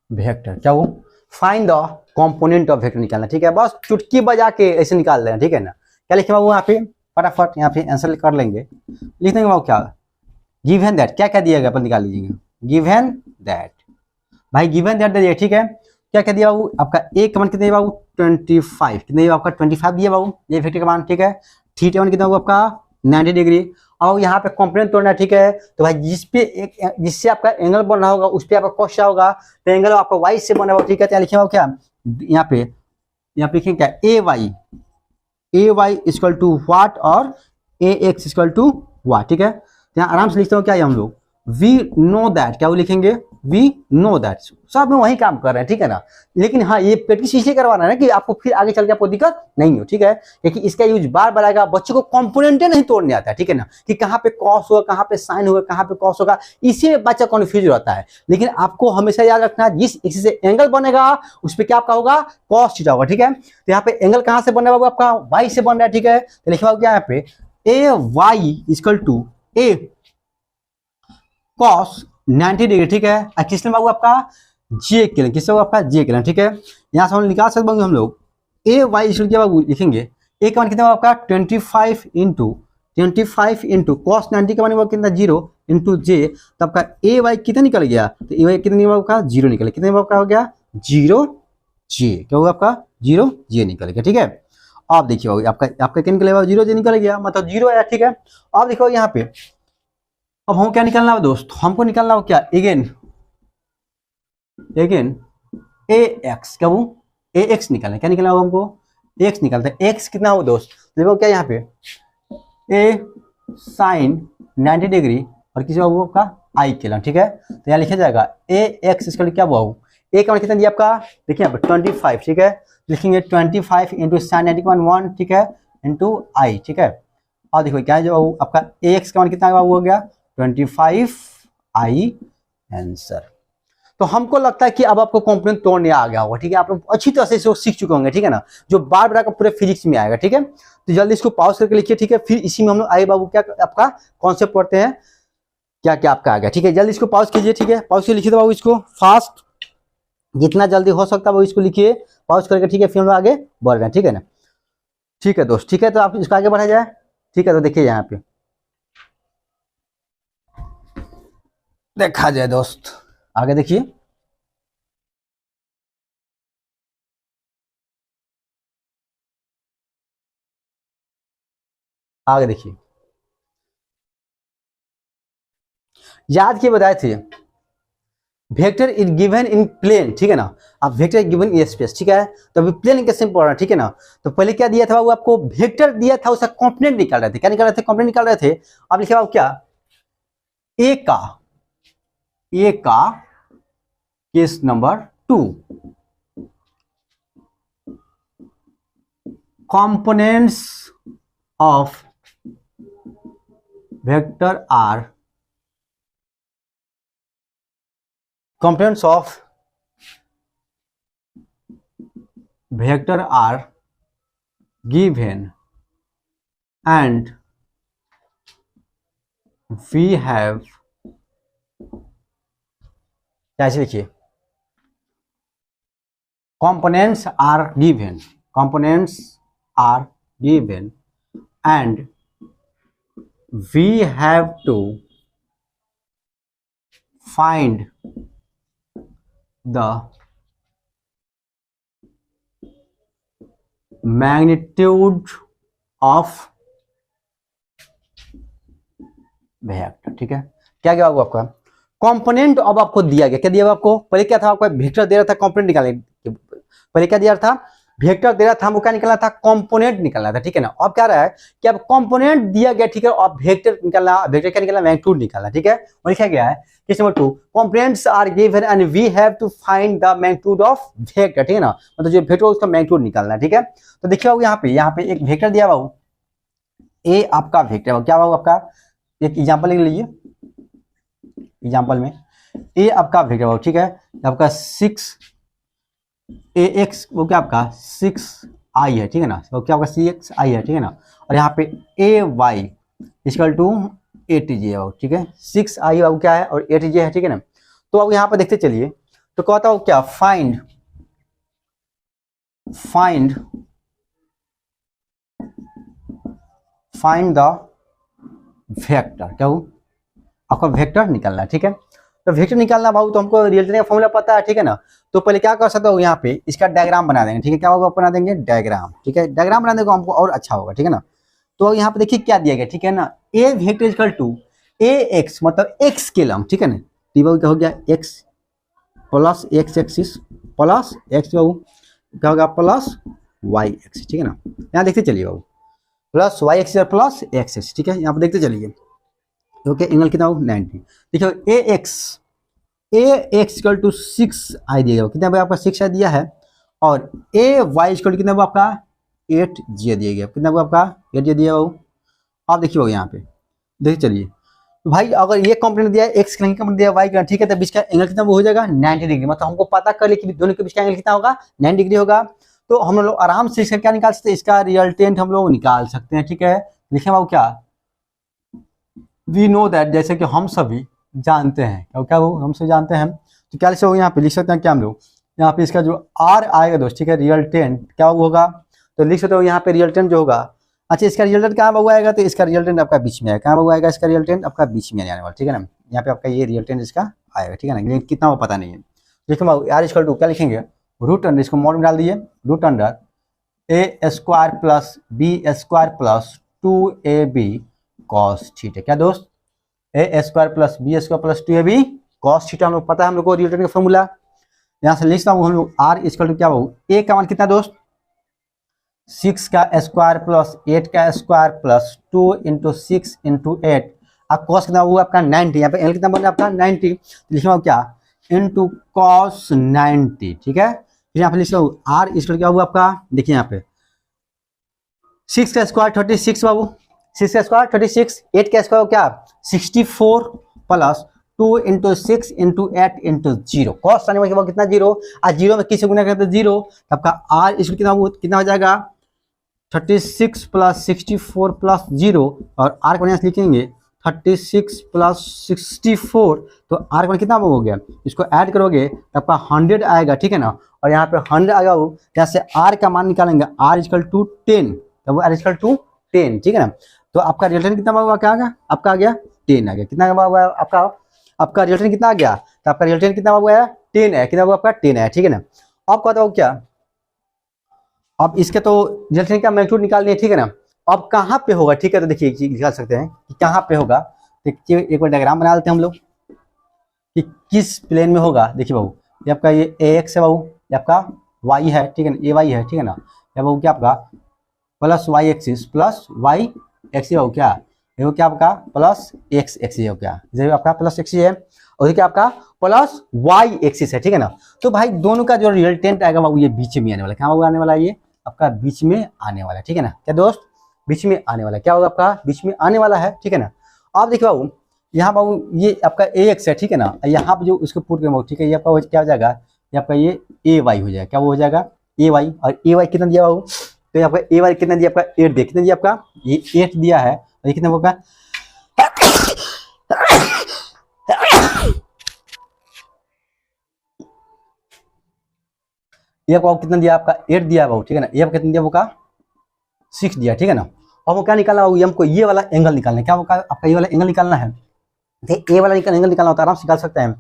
vector, क्या वो find the component of vector निकालना, ठीक है, बस चुटकी बजा के ऐसे निकाल देना, ठीक है ना, क्या लिखे बाबू यहाँ पे फटाफट यहाँ पे आंसर कर लेंगे, लिख देंगे बाबू क्या गिवन दैट, क्या क्या दिया गया अपन निकाल लीजिएगा, गिवन दैट, भाई गिवन दैट दे दिया, ठीक है, क्या क्या दिया बाबू, आपका ए का मान कितना दिया बाबू 25, कितना दिया आपका 25 दिया बाबू, ये वेक्टर का मान, ठीक है। थीटा वन कितना बाबू आपका 90 डिग्री। और यहाँ पे कंपोनेंट तोड़ना, ठीक है। तो भाई जिससे आपका एंगल बन रहा होगा उस पर आपका कॉस क्या होगा, तो एंगल आपका वाई से बना होगा, ठीक है। तो लिखे क्या, यहाँ पे लिखेंगे क्या, ए वाई इक्वल टू वाट और ए एक्स इक्वल टू वाट, ठीक है। तो यहाँ आराम से लिखते हो क्या, हम लोग वी नो दैट, क्या वो लिखेंगे, वी नो दैट, सब में वही काम कर रहे हैं, ठीक है ना। लेकिन हाँ, ये प्रैक्टिस इसलिए करवाना है ना कि आपको फिर आगे चल के आपको दिक्कत नहीं हो, ठीक है। क्योंकि इसका यूज बार बार आएगा, बच्चों को कंपोनेंटे नहीं तोड़ने आता है, ठीक है ना, कि कहाँ पे कॉस होगा, कहाँ पे साइन होगा, कहाँ पे कॉस होगा, इसी में बच्चा कन्फ्यूज रहता है। लेकिन आपको हमेशा याद रखना है, जिस एक्सिस से एंगल बनेगा उस पर क्या आपका होगा, कॉस थीटा होगा, ठीक है। तो यहाँ पे एंगल कहाँ से बन रहा है, आपका वाई से बन रहा है, ठीक है। तो लिखा होगा क्या यहाँ पे, A Y equal to A cos 90 degree, ठीक है। और किसने बाबू आपका जे के लिए, किससे आपका जे के लिए, ठीक है। यहाँ से हम निकाल सकते हैं हम लोग ए वाई इक्वल क्या बाबू लिखेंगे, ए का मान कितना आपका 25 इंटू कॉस 90 का मान कितना 0 इंटू जे, तो आपका ए वाई कितना निकल गया, तो ए वाई कितने आपका 0 निकल, कितने आपका हो गया 0 जे, क्या होगा आपका 0 जे निकल गया, ठीक है। आप देखिए आपका क्या निकलेगा 0 जे निकल गया, मतलब 0 आया, ठीक है। आप देखो यहाँ पे अब हमको क्या निकालना है दोस्त, हमको निकालना हो क्या, अगेन ए एक्स, क्या वो ए एक्स निकालना, क्या निकालना होगा हमको एक्स निकालते हैं। एक्स कितना हो दोस्त, देखो क्या यहाँ पे ए साइन 90 डिग्री और किसी वो आपका आई के, ठीक है। तो यहाँ लिखा जाएगा ए एक्स इसका क्या हुआ, ए का मान कितना दिया आपका, देखिए यहाँ पे 25, ठीक है। लिखेंगे 25 इंटू साइन 90 का मान 1, ठीक है, इंटू आई, ठीक है। और देखो क्या जो आपका ए एक्स का मान कितना हो गया 25 आई आंसर। तो हमको लगता है कि अब आपको कंपोनेंट तोड़ने आ गया होगा, ठीक है। आप लोग अच्छी तरह से इसको सीख चुके होंगे, ठीक है ना, जो बार बार का पूरे फिजिक्स में आएगा, ठीक है। तो जल्दी इसको पॉज करके लिखिए, ठीक है। फिर इसी में हम लोग आए बाबू क्या आपका कॉन्सेप्ट पढ़ते हैं, क्या क्या आपका आ गया, ठीक है। जल्दी इसको पॉज कीजिए, ठीक है। पॉज लिखिए बाबू इसको फास्ट, जितना जल्दी हो सकता है वो इसको लिखिए पॉज करके, ठीक है। फिर हम लोग आगे बढ़ रहे हैं, ठीक है ना, ठीक है दोस्त, ठीक है। तो आप इसको आगे बढ़ा जाए, ठीक है। तो देखिए यहाँ पे देखा जाए दोस्त, आगे देखिए, आगे देखिए, याद किए बताए थे vector is given in plane, ठीक है ना। अब वेक्टर गिवन इन स्पेस, ठीक है। तो अभी प्लेन कैसे पढ़ रहा है, ठीक है ना। तो पहले क्या दिया था वो आपको वेक्टर दिया था, उसका कंपोनेंट निकाल रहे थे, क्या निकाल रहे थे, कंपोनेंट निकाल रहे थे। अब लिखे बाबू क्या ए का case number 2 components of vector are components of vector are given and we have, ऐसे लिखिए components are given and we have to find the magnitude of vector, ठीक है। क्या क्या होगा आपका कंपोनेंट, अब आपको दिया गया, क्या दिया आपको, पहले क्या था आपका वेक्टर दे रहा था कंपोनेंट निकालने, पहले क्या दिया था वेक्टर दे रहा था हमको, क्या निकालना था कंपोनेंट निकालना था, ठीक है ना। अब क्या रहा है कि अब कंपोनेंट दिया गया, ठीक है, और वेक्टर निकालना, वेक्टर क्या निकालना मैग्नीट्यूड निकालना, ठीक है। और लिखा गया है case number 2 components are given and we have to find the magnitude of vector, ठीक है ना, मतलब जो वेक्टर उसका मैग्नीट्यूड निकालना है, ठीक है। तो देखिए बाबू यहाँ पे एक वेक्टर दिया बाबू ए आपका वेक्टर, क्या बाबू आपका एक एग्जांपल ले लीजिए, एग्जांपल में ए आपका वेक्टर बाबू, ठीक है, आपका 6 ए एक्स वो क्या आपका 6 आई है, ठीक है ना, वो क्या आपका 6 आई है, ठीक है ना। और यहाँ पे ए वाई इक्वल टू 8 जे है, ठीक है, 6 आई बाबू क्या है और 8 जे है, ठीक है ना। तो अब यहाँ पे देखते चलिए, तो कहता हूँ क्या फाइंड द वेक्टर, क्या हो आपका वेक्टर निकलना है, ठीक है। तो वेक्टर निकालना बाबू तो हमको रियल टेन का फॉर्मूला पता है, ठीक है ना। तो पहले क्या कर सकते हो, यहाँ पे इसका डायग्राम बना देंगे, ठीक है। क्या होगा, बना देंगे डायग्राम, ठीक है। डायग्राम बना देंगे हमको और अच्छा होगा, ठीक है ना। तो यहाँ पे देखिए क्या दिया गया, ठीक है ना। A vector equal to A X, मतलब एक्स के लंब, ठीक है ना। तो क्या हो गया, X plus X axis plus X बाबू क्या होगा प्लस वाई एक्स, ठीक है ना। यहाँ देखते चलिए बाबू, plus Y X plus X X, ठीक है। यहाँ पे देखते चलिए, ओके। एंगल कितना हो 90। देखिए ए एक्स इक्वल टू 6 आई दिया, कितना भाई आपका 6 आई दिया है। और ए वाई इक्वल टू कितना वो आपका 8 जी दिया गया, कितना वो आपका 8 जी दिया बाबू। आप देखिए बाबू यहाँ पे देखिए चलिए, तो भाई अगर ये कंपोनेंट दिया है एक्स का कंपोनेंट दिया वाई का, ठीक है। तो बीच का एंगल कितना वो हो जाएगा 90 डिग्री, मतलब हमको पता कर ले कि दोनों के बीच का एंगल कितना होगा 90 डिग्री होगा। तो हम लोग आराम से इसका क्या निकाल सकते हैं, इसका रिजल्टेंट हम लोग निकाल सकते हैं, ठीक है। लिखे बाबू क्या, वी नो दैट, जैसे कि हम सभी जानते हैं, क्या वो हम सभी जानते हैं। तो क्या लिख सकते हो, यहाँ पे लिख सकते हैं क्या हम लोग, यहाँ पे इसका जो आर आएगा दोस्त, ठीक है, रिजल्टेंट क्या होगा। तो लिख सकते हो यहाँ पे रिजल्टेंट जो होगा, अच्छा इसका रिजल्टेंट कहाँ बाबू आएगा, तो इसका रिजल्टेंट आपका बीच में आएगा, कहाँ बाबू आएगा, इसका रिजल्टेंट आपका बीच में आने वाला, ठीक है ना। यहाँ पे आपका ये रिजल्टेंट इसका आएगा, ठीक है ना। लेकिन कितना वो पता नहीं है। देखो बाबू आर इक्वल टू क्या लिखेंगे, रूट अंडर, इसको मॉड में डाल दिए, root under A square plus B square plus 2ab cos theta, क्या दोस्त, A square plus B square plus 2ab cos theta हम लोग पता है हम लोग को रिजल्टेंट का फॉर्मूला। यहाँ से लिखता हूँ हम लोग आर इक्वल टू क्या बाबू, ए का मान कितना दोस्त 6 का स्क्वायर प्लस 8 का स्क्वायर प्लस 2 इंटू 6 इंटू 8, अब कॉस कितना हुआ आपका 90, यहाँ पे एल कितना बन रहा है आपका 90, लिखना हो क्या इंटू कॉस 90, ठीक है। फिर यहाँ पे लिखता हूँ आर इक्वल क्या हुआ आपका, देखिए यहाँ पे 6 का स्क्वायर 36 बाबू, 6 का स्क्वायर 36, 8 का स्क्वायर क्या 64 plus 2 into 6 into 8 into 0, cos आने के बाद कितना 0, आज 0 में किसी गुना करते 0, आपका आर इसमें कितना हो जाएगा 36 प्लस 64 प्लस 0, और आर को यहाँ से लिखेंगे 36 प्लस 64, तो आर का कितना हो गया, इसको ऐड करोगे तो आपका 100 आएगा, ठीक है ना। और यहाँ पे 100 आएगा, यहाँ से आर का मान निकालेंगे, आर इक्वल टू 10, तो वो आर इक्वल टू 10, ठीक है ना। तो आपका रिजल्टेंट कितना हुआ, क्या आ गया आपका, आ गया 10 आ गया, कितना हुआ आपका रिजल्टेंट कितना आ गया, तो आपका रिजल्टेंट कितना हुआ है 10 है, कितना हुआ आपका 10 है, ठीक है ना। अब कहता हूँ क्या, अब इसके तो रिजल्टेंट का मैग्नीट्यूड निकाल दिए, ठीक है ना। अब कहाँ पे होगा, ठीक है, तो देखिए निकाल सकते हैं कि कहाँ पे होगा। देखिए एक बार डायग्राम बना लेते हैं हम लोग कि किस प्लेन में होगा। देखिए बाबू ये आपका ये ए एक्स है बाबू, ये आपका वाई है, ठीक है ना, ए वाई है, ठीक है ना। ये बाबू क्या आपका plus Y axis plus Y X है, क्या ये क्या आपका प्लस एक्स एक्स है, क्या जैसे आपका प्लस एक्स है, और क्या आपका प्लस वाई एक्सिस है, ठीक है ना। तो भाई दोनों का जो रिजल्टेंट आएगा बाबू ये बीच में आने वाला, क्या आने वाला, ये आपका बीच में आने वाला, ठीक है ना। क्या दोस्त बीच में आने वाला, क्या होगा आपका बीच में आने वाला है, ठीक है ना। आप देखिए बाबू यहाँ बाबू ये आपका ए एक्स है, ठीक है ना, यहाँ पे जो उसको पुट करेंगे, ठीक है, ये आपका क्या हो जाएगा, ये आपका ये ए वाई हो जाएगा, क्या वो हो जाएगा ए वाई, और ए वाई कितना दिया बाबू, तो आपका ए वाई कितना दिया आपका 8 दिया, कितना दिया आपका ये 8 दिया है, और ये कितना होगा ये आपको कितना दिया आपका 8 दिया बाबू, ठीक है ना। ये आपका कितना दिया आपका 6 दिया, ठीक है ना। अब वो क्या निकालना होगा, हमको ये वाला एंगल निकालना है, क्या होगा आपका ये वाला एंगल निकालना है, ए वाला एंगल निकालना होता है, आराम से निकाल सकते हैं।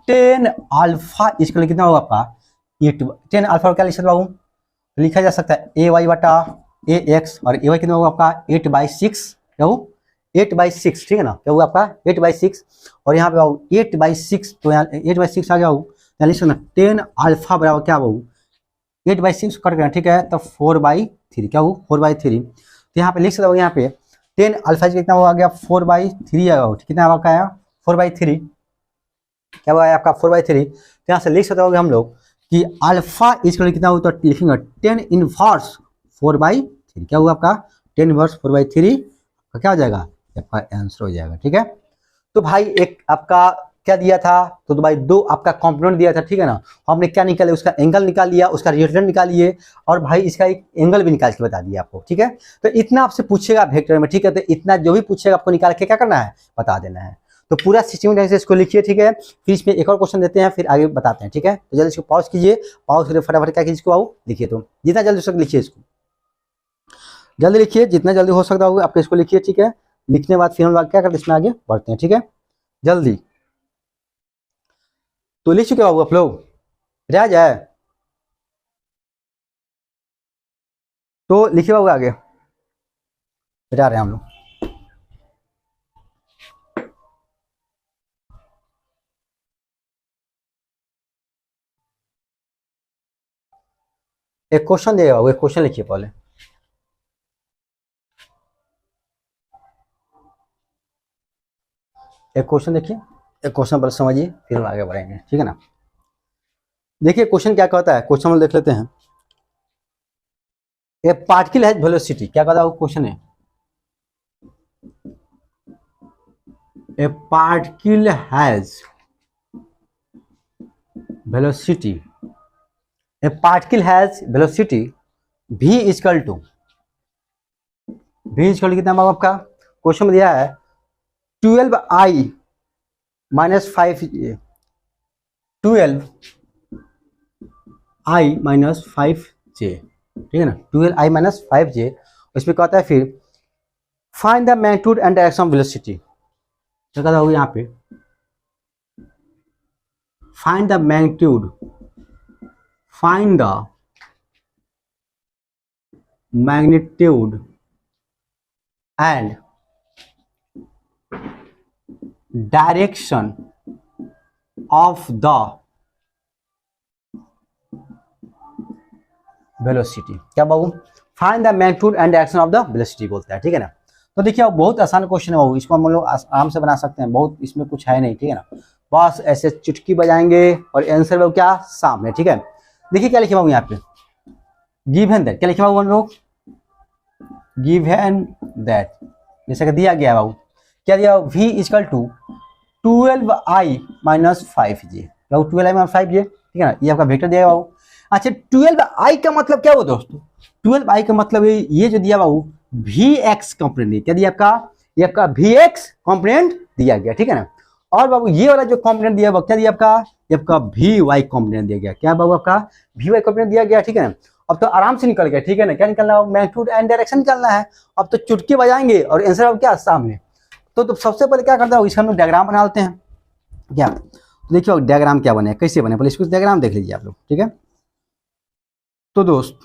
10 अल्फा इसके कितना होगा आपका 8, 10 अल्फा क्या लिख सकते बाबू, लिखा जा सकता है ए वाई बटा ए एक्स, और ए वाई कितना होगा आपका 8/6, क्या हो 8/6, ठीक है ना, क्या होगा आपका 8/6, और यहाँ पे बाबू 8/6, तो यहाँ 8/6 आ गया बाबू, यहाँ लिख सकते 10 अल्फा बराबर क्या बाबू 8/6 कट करना, ठीक है, तो 4/3, क्या हो 4/3, तो यहाँ पे लिख सकते हो, यहाँ पे 10 अल्फा कितना हो गया 4/3 आएगा, कितना आपका आया 4/3, क्या हुआ आपका 4/3, तो यहाँ से लिख सकते हो हम लोग कि अल्फा इसके कितना होगा, तो लिखेंगे 10 इनवर्स 4/3, क्या हुआ आपका 10 इनवर्स 4/3, क्या हो जाएगा आपका आंसर हो जाएगा, ठीक है। तो भाई एक आपका क्या दिया था, तो भाई दो आपका कंपोनेंट दिया था, ठीक है ना। हमने क्या निकाले, उसका एंगल निकाल लिया, उसका रिजल्टेंट निकालिए, और भाई इसका एक एंगल भी निकाल के बता दिया आपको, ठीक है। तो इतना आपसे पूछेगा वेक्टर में, ठीक है, तो इतना जो भी पूछेगा आपको निकाल के क्या करना है बता देना है। तो पूरा सिस्टम ढंग से इसको लिखिए, ठीक है। फिर इसमें एक और क्वेश्चन देते हैं, फिर आगे बताते हैं, ठीक है। तो जल्दी इसको पॉज कीजिए, पॉज करके फटाफट क्या कीजिए इसको आओ लिखिए, तो जितना जल्दी हो सकता लिखिए, इसको जल्दी लिखिए, जितना जल्दी हो सकता होगा आपको इसको लिखिए, ठीक है। लिखने के बाद फिर हम क्या करते हैं इसमें आगे बढ़ते हैं, ठीक है, जल्दी। तो लिख चुके हो आप लोग, रह जाए तो लिखे होगा आगे, बता रहे हैं हम लोग। एक क्वेश्चन दिएगा, वो एक क्वेश्चन लिखिए पहले। एक क्वेश्चन देखिए, एक क्वेश्चन पहले समझिए, फिर हम आगे बढ़ेंगे, ठीक है ना। देखिए क्वेश्चन क्या कहता है, क्वेश्चन हम देख लेते हैं। ए पार्टिकल हैज वेलोसिटी, क्या कहता है वो क्वेश्चन है। A particle has velocity, a particle has velocity v equal to, v equal to कितना होगा आपका, क्वेश्चन में दिया है 12i minus 5j, 12i minus 5j, ठीक है ना, 12i माइनस 5j। उसमें कहता है फिर find the magnitude and direction of velocity, क्या कहता होगा यहाँ पे, find the magnitude, find the magnitude and direction of the velocity. क्या बाबू, find the magnitude and direction of the velocity बोलता है, ठीक है ना। तो देखिए बहुत आसान क्वेश्चन है बाबू, इसको हम लोग आराम से बना सकते हैं, बहुत इसमें कुछ है नहीं, ठीक है ना। बस ऐसे चुटकी बजाएंगे और आंसर वो क्या सामने, ठीक है। देखिए क्या लिखे बाबू यहाँ पे, गिवन दैट, क्या लिखे बाबू हम लोग, गिवन दैट, जैसे कि दिया गया बाबू, क्या दिया, v equal to 12i minus 5j, 12i minus 5j, ठीक है ना, ये आपका वेक्टर दिया बाबू। अच्छा 12i का मतलब क्या हो दोस्तों, 12i का मतलब ये जो दिया बाबू vx कंपोनेंट, क्या दिया आपका, ये आपका vx कंपोनेंट दिया गया, ठीक है ना। और बाबू ये वाला जो कंपोनेंट दिया क्या दिया आपका, ये आपका vy कंपोनेंट दिया गया, क्या बाबू आपका vy कंपोनेंट दिया गया, ठीक है ना। अब तो आराम से निकल गया, ठीक है ना, क्या निकलना है, मैग्नीट्यूड एंड डायरेक्शन निकलना है। अब तो चुटकी बजाएंगे और आंसर अब क्या सामने। तो सबसे पहले क्या करता है, इसका हम लोग डायग्राम बना लेते हैं क्या। तो देखिए डायग्राम क्या बने, कैसे बने, पहले इसको डायग्राम देख लीजिए आप लोग, ठीक है। तो दोस्त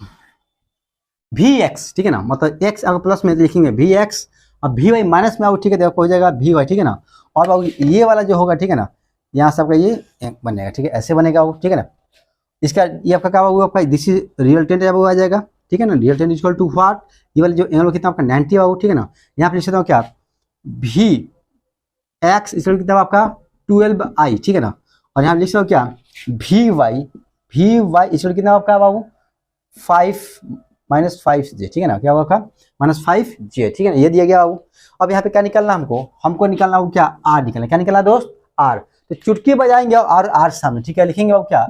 vx, ठीक है ना, मतलब x अगर प्लस में लिखेंगे vx और vy माइनस में आओ, ठीक है, देखो हो जाएगा vy, ठीक है ना। और बाबू ये वाला जो होगा, ठीक है ना, यहाँ से आपका ये बनेगा, ठीक है, ऐसे बनेगा वो, ठीक है ना। इसका ये आपका क्या होगा, आपका दिस इज रियल टेंट आ जाएगा, ठीक है ना, resultant equal to what, ये वाला जो एंगल कितना आपका 90 होगा, ठीक है ना। यहाँ पे लिख सकता हूँ क्या, vx इक्वल कितना आपका 12i, ठीक है ना। और यहाँ लिख सकता हूँ क्या, vy इक्वल कितना आपका बाबू 5 माइनस 5j, ठीक है ना, क्या होगा माइनस 5j, ठीक है ना, ये दिया गया बाबू। अब यहाँ पे क्या निकलना हमको निकलना हो क्या, r निकलना, क्या निकलना दोस्त, r। तो चुटकी बजाएंगे और r सामने, ठीक है, लिखेंगे बाबू क्या,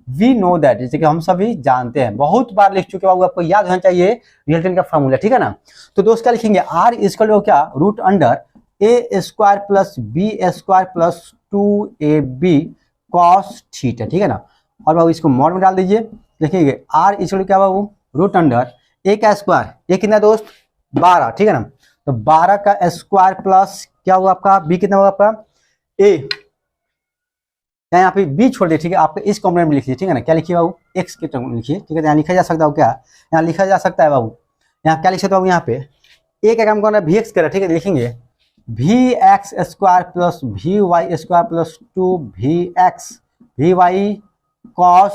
वी नो दैट, जैसे कि हम सभी जानते हैं, बहुत बार लिख चुके बाबू, आपको याद होना चाहिए रियल टेन का फॉर्मूला, ठीक है ना। तो दोस्त क्या लिखेंगे, r इक्वल क्या, root under a square plus b square plus 2ab cos theta, ठीक है ना। और बाबू इसको मॉड में डाल दीजिए, लिखेंगे r इक्वल क्या बाबू, रूट अंडर a का स्क्वायर, ये कितना दोस्त 12, ठीक है ना। तो 12 का स्क्वायर प्लस क्या हुआ आपका b कितना हुआ आपका a, यहाँ पे b छोड़ दिए, ठीक है, आपको इस कॉम्पोनेंट में लिखिए, ठीक है ना, क्या लिखिए बाबू x के टर्म में लिखिए, ठीक है। यहाँ लिखा जा सकता है क्या, यहाँ लिखा जा सकता है बाबू, यहाँ क्या लिख सकता हूँ, यहाँ पे a का काम करना है vx करें, ठीक है, लिखेंगे vx square plus vy square plus 2vx vy cos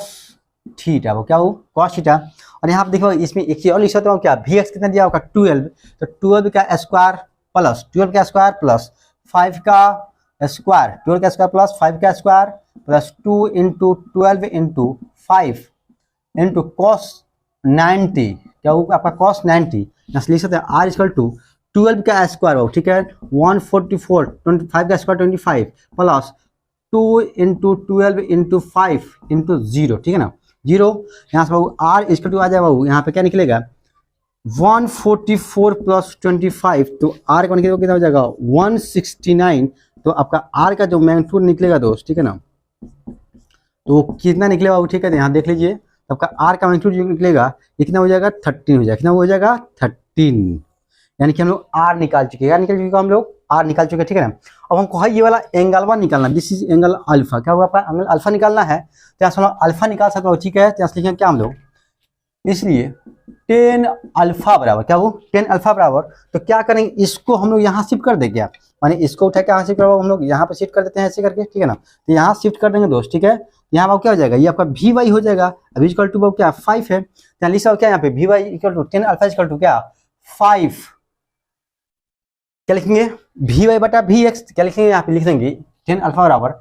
theta, वो क्या हो cos थीटा। और यहाँ पे देखो इसमें एक चीज और लिख सकता हूँ क्या, vx कितना दिया होगा 12, तो 12 का स्क्वायर प्लस 12 का स्क्वायर प्लस 5 का स्क्वायर, 12 का स्क्वायर प्लस 5 का square plus 2 into 12 into 5 into cos 90, क्या होगा आपका कॉस 90। यहाँ से लिख सकते हैं आर इक्वल टू 12 का स्क्वायर हो, ठीक है, 144, 25 का square 25 plus 2 into 12 into 5 into 0, ठीक है ना, 0। यहाँ से बाबू आर इक्वल टू आ जाए बाबू, यहाँ पे क्या निकलेगा 144 प्लस 25, तो आर का निकलेगा कितना हो जाएगा 169। तो आपका आर का जो मैग्नीट्यूड निकलेगा दोस्त, ठीक है ना, तो कितना निकलेगा वो, ठीक है, यहाँ देख लीजिए, तो आपका आर का मैग्नीट्यूड जो निकलेगा ये कितना हो जाएगा 13 हो जाएगा, कितना हो जाएगा 13, यानी कि हम लोग आर निकाल चुके हैं, निकल चुके हम लोग आर निकाल चुके, ठीक है ना। अब हमको है ये वाला एंगल वन निकालना, दिस इज एंगल अल्फा, क्या हुआ आपका एंगल अल्फा निकालना है, तो यहाँ से हम अल्फा निकाल सकते हो, ठीक है। तो यहाँ लिखेंगे क्या हम लोग, इसलिए टेन अल्फा बराबर क्या हो, टेन अल्फा बराबर, तो क्या करेंगे, इसको हम लोग यहाँ शिफ्ट कर दें क्या, माने इसको उठा के यहाँ शिफ्ट करवाओ, हम लोग यहाँ पे शिफ्ट कर देते हैं ऐसे करके, ठीक है ना। तो यहाँ शिफ्ट कर देंगे दोस्त, ठीक है। यहाँ पर क्या हो जाएगा, ये आपका वी वाई हो जाएगा, अभी इक्वल टू क्या 5 है, तो लिख क्या यहाँ पे V Y equal to tan alpha equal to क्या 5, क्या लिखेंगे वी वाई बटा वी एक्स, क्या लिखेंगे यहाँ पे लिख देंगे टेन अल्फा बराबर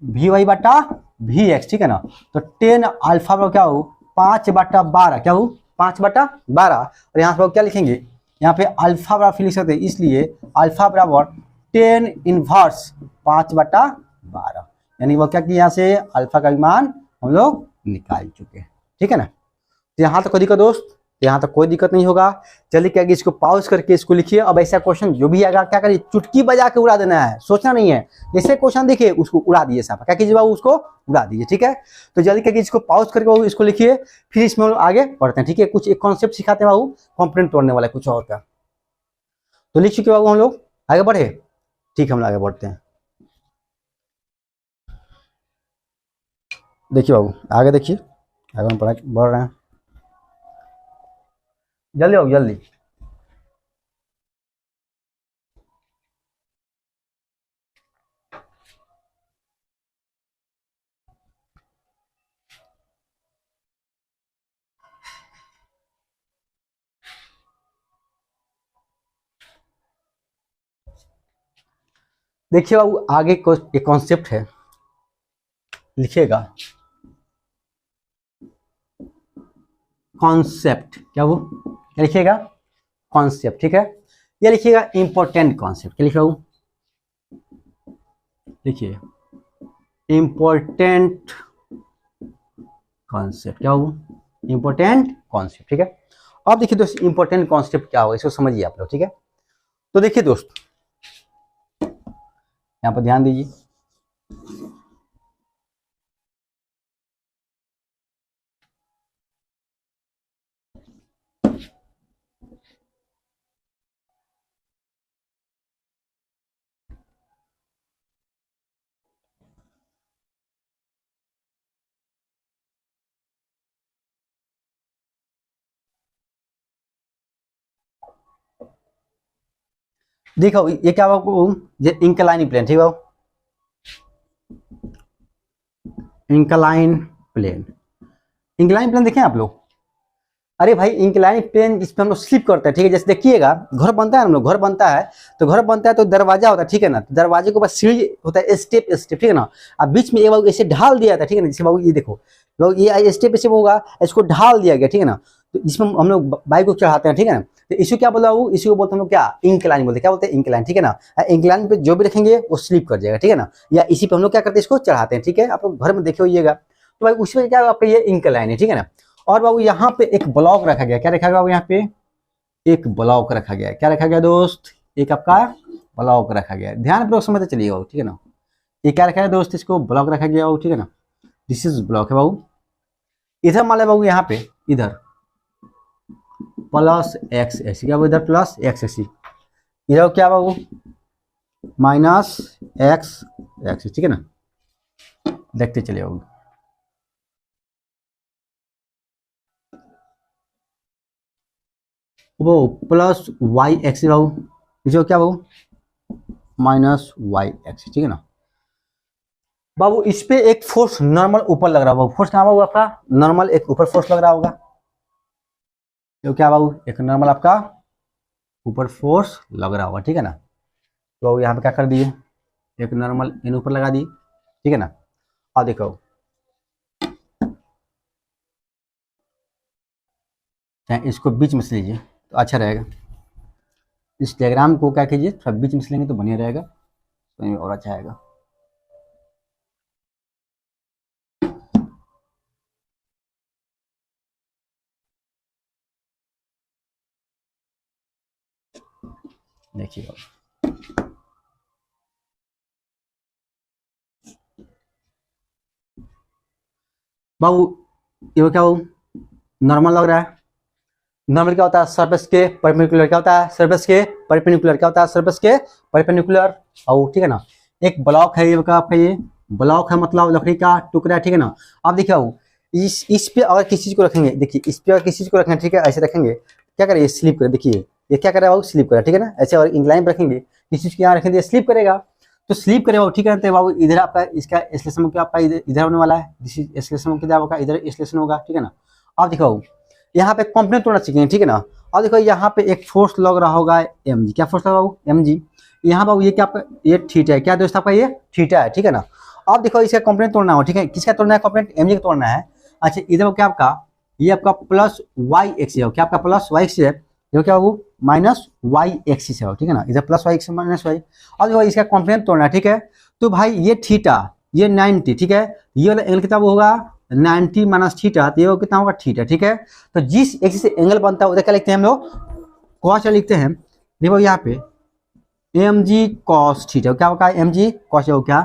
वी वाई बटा वी एक्स, ठीक है ना। तो टेन अल्फा बराबर क्या हो 5/12, क्या हो 5/12, और यहाँ पर क्या लिखेंगे, यहाँ पे अल्फा बराबर फिर लिख सकते हैं, इसलिए अल्फा बराबर 10 इनवर्स 5/12, यानी वो क्या कि यहाँ से अल्फा का मान हम लोग निकाल चुके, ठीक है ना। तो यहाँ तक कोई दिक्कत दोस्त, यहाँ तक कोई दिक्कत नहीं होगा। चलिए क्या इसको पॉज करके इसको लिखिए। अब ऐसा क्वेश्चन जो भी आएगा क्या करिए, चुटकी बजा के उड़ा देना है, सोचना नहीं है। जैसे क्वेश्चन देखिए उसको उड़ा दिए साहब, क्या कीजिए बाबू उसको उड़ा दीजिए, ठीक है। तो जल्दी क्या इसको पॉज करके बाबू इसको लिखिए, फिर इसमें हम लोग आगे बढ़ते हैं, ठीक है। कुछ एक कॉन्सेप्ट सिखाते हैं बाबू, कॉम्पोनेंट तोड़ने वाला कुछ और का। तो लिख चुके बाबू हम लोग, आगे बढ़े, ठीक है हम लोग आगे बढ़ते हैं। देखिए बाबू आगे देखिए, आगे हम बढ़ रहे हैं, जल्दी बाबू जल्दी। देखिए बाबू आगे एक कॉन्सेप्ट है, लिखिएगा कॉन्सेप्ट, क्या वो क्या लिखिएगा कॉन्सेप्ट, ठीक है। ये लिखिएगा इंपॉर्टेंट कॉन्सेप्ट, क्या लिखा हूँ, लिखिए इंपॉर्टेंट कॉन्सेप्ट, क्या हो इंपॉर्टेंट कॉन्सेप्ट, ठीक है। अब देखिए दोस्त इंपॉर्टेंट कॉन्सेप्ट क्या होगा इसको समझिए आप लोग, ठीक है। तो देखिए दोस्त यहाँ पर ध्यान दीजिए, देखो ये क्या होगा, ये इंक्लाइन प्लेन, ठीक है। इंक्लाइन प्लेन, इंक्लाइन प्लेन देखें आप लोग, अरे भाई इंक्लाइन प्लेन इस पे हम लोग स्लिप करते हैं, ठीक है। जैसे देखिएगा घर बनता है, हम लोग घर बनता है, तो घर बनता है तो दरवाजा होता है, ठीक है ना। तो दरवाजे के ऊपर सीढ़ी होता है, स्टेप स्टेप, ठीक है ना। अब बीच में एक बाबू ऐसे ढाल दिया था, ठीक है ना। जैसे बाबू ये देखो लोग, ये स्टेप ऐसे होगा, इसको ढाल दिया गया, ठीक है ना। तो इसमें हम लोग बाइक को चढ़ाते हैं, ठीक है ना। तो इसको क्या बोला वो, इसी को बोलते हैं हम लोग क्या इंक्लाइन बोलते हैं, क्या बोलते हैं इंक्लाइन, ठीक है ना। इंक्लाइन पे जो भी रखेंगे वो स्लिप कर जाएगा, ठीक है ना। या इसी पे हम लोग क्या करते हैं, इसको चढ़ाते हैं, ठीक है। आप लोग घर में देखे होइएगा, तो भाई उसमें क्या आपका ये इंक्लाइन है, ठीक है ना। और बाबू यहाँ पे एक ब्लॉक रखा गया, क्या रखा गया बाबू, यहाँ पे एक ब्लॉक रखा गया, क्या रखा गया दोस्त, एक आपका ब्लॉक रखा गया, ध्यान पूर्वक समझते चलिए बाबू, ठीक है ना। ये क्या रखा है दोस्त, इसको ब्लॉक रखा गया बाबू, ठीक है ना। दिस इज ब्लॉक है बाबू। इधर मान लो बाबू यहाँ पे इधर प्लस एक्स ऐसी, क्या इधर प्लस एक्स ऐसी, इधर क्या बाबू माइनस एक्स एक्स, ठीक है ना। देखते चलिए बाबू, वो प्लस वाई एक्स बाबू, जो क्या बाबू माइनस वाई एक्स, ठीक है ना। बाबू इस पे एक फोर्स नॉर्मल ऊपर लग रहा होगा, फोर्स कहाँ बाबू आपका नॉर्मल एक ऊपर फोर्स लग रहा होगा, तो क्या बाबू एक नॉर्मल आपका ऊपर फोर्स लग रहा होगा, ठीक है ना। तो बाबू यहाँ पे क्या कर दिए, एक नॉर्मल इन ऊपर लगा दिए, ठीक है ना। और देखो चाहे इसको बीच में से लीजिए तो अच्छा रहेगा, इस डायग्राम को क्या कीजिए थोड़ा बीच में से लेंगे तो बढ़िया रहेगा, तो और अच्छा आएगा। देखिए बाबू ये क्या बाबू नॉर्मल लग रहा है, नॉर्मल क्या होता है, सरफेस के परपेंडिकुलर क्या होता है, सरफेस के परपेंडिकुलर क्या होता है, सरफेस के परपेंडिकुलर। और ठीक है ना, एक ब्लॉक है ये आपका, ये ब्लॉक है मतलब लकड़ी का टुकड़ा, ठीक है ना। आप देखिए इस पे अगर किसी चीज को रखेंगे, देखिए इस पे अगर किसी चीज को रखेंगे, ठीक है, ऐसे रखेंगे, क्या करेगा, स्लिप करे, देखिए ये क्या कर रहा है बाबू, स्लिप करेगा, ठीक है ना। ऐसे और इंक्लाइन पे रखेंगे, किसी चीज के यहाँ रखेंगे स्लिप करेगा, तो स्लिप करेगा, ठीक है। तो बाबू इधर आपका इसका एक्सेलरेशन क्या आपका इधर होने वाला है, दिस इज एक्सेलरेशन कितना होगा, इधर एक्सेलरेशन होगा, ठीक है ना। अब देखो बाबू यहाँ पे कंपोनेंट तोड़ना सीखेंगे, ठीक है ना। अब देखो यहाँ पे एक फोर्स लग रहा होगा mg, क्या फोर्स लगा बाबू, mg। यहाँ बाबू ये क्या आपका, ये थीटा है, क्या दोस्त आपका ये थीटा है, ठीक है ना। अब देखो इसका कंपोनेंट तोड़ना हो, ठीक है, किसका तोड़ना है कंपोनेंट, mg का तोड़ना है। अच्छा इधर क्या आपका, ये आपका प्लस वाई एक्सिस है, क्या आपका प्लस वाई एक्सिस है, जो क्या बाबू माइनस वाई एक्सिस है, ठीक है ना, इधर plus Y axis minus Y. अब देखो इसका कंपोनेंट तोड़ना है, ठीक है। तो भाई ये थीटा, ये 90, ठीक है, ये वाला एंगल कितना होगा 90 माइनस थीटा, तो ये कितना होगा थीटा, ठीक है। तो जिस एक्सिस से एंगल बनता है उधर क्या लिखते हैं हम लोग, कॉस लिखते हैं। देखो यहाँ पे mg cos थीटा क्या होगा, mg cos हो क्या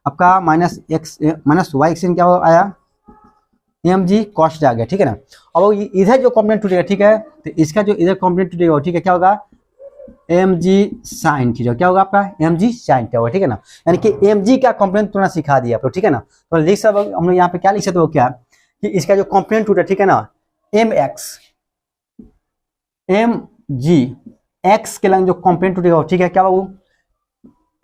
आपका minus X minus Y X क्या आया, mg cos आ गया, ठीक है ना। अब इधर जो कंपोनेंट टूटेगा, ठीक है, तो इसका जो इधर कंपोनेंट टूटेगा, ठीक है, क्या होगा mg sin थीटा, क्या होगा आपका mg sin थीटा होगा, ठीक है ना। यानी कि mg का कंपोनेंट तोड़ना सिखा दिया आप लोग, ठीक है ना। तो लिख सब हम लोग यहाँ पे क्या लिख सकते हो, क्या कि इसका जो कंपोनेंट टूटा, ठीक है ना, mg x के लंग जो कंपोनेंट टूटेगा, ठीक है, क्या बाबू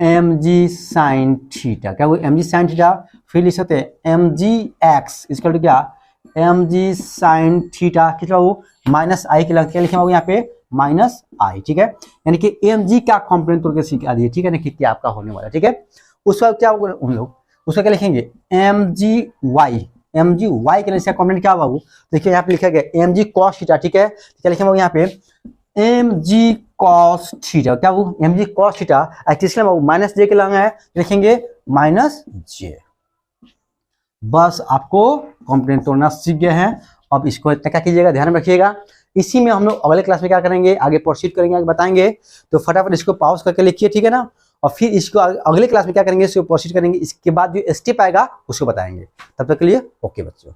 mg sin थीटा, क्या वो mg sin थीटा। फिर लिख सकते हैं mg x इसका क्या mg sin थीटा, कितना वो माइनस आई के लंग, क्या लिखे बाबू यहाँ पे माइनस आई, ठीक है। यानी कि mg का कंपोनेंट तोड़ के सिखा दिए, ठीक है ना, कि क्या आपका होने वाला, ठीक है। उसका क्या हम लोग उसका क्या लिखेंगे mg y के लिए इसका कंपोनेंट क्या बाबू, देखिए यहाँ पे लिखा गया mg cos थीटा, ठीक है। क्या लिखेंगे बाबू यहाँ पे mg cos थीटा, क्या वो mg cos थीटा, तीसरा बाबू माइनस जे के लंग है, लिखेंगे माइनस जे। बस आपको कंपोनेंट तोड़ना सीख गए हैं। अब इसको इतना क्या कीजिएगा, ध्यान में रखिएगा। इसी में हम लोग अगले क्लास में क्या करेंगे, आगे प्रोसीड करेंगे, आगे बताएंगे। तो फटाफट इसको पॉज करके लिखिए, ठीक है ना। और फिर इसको अगले क्लास में क्या करेंगे, इसको प्रोसीड करेंगे, इसके बाद जो स्टेप आएगा उसको बताएंगे। तब तक के लिए ओके बच्चों।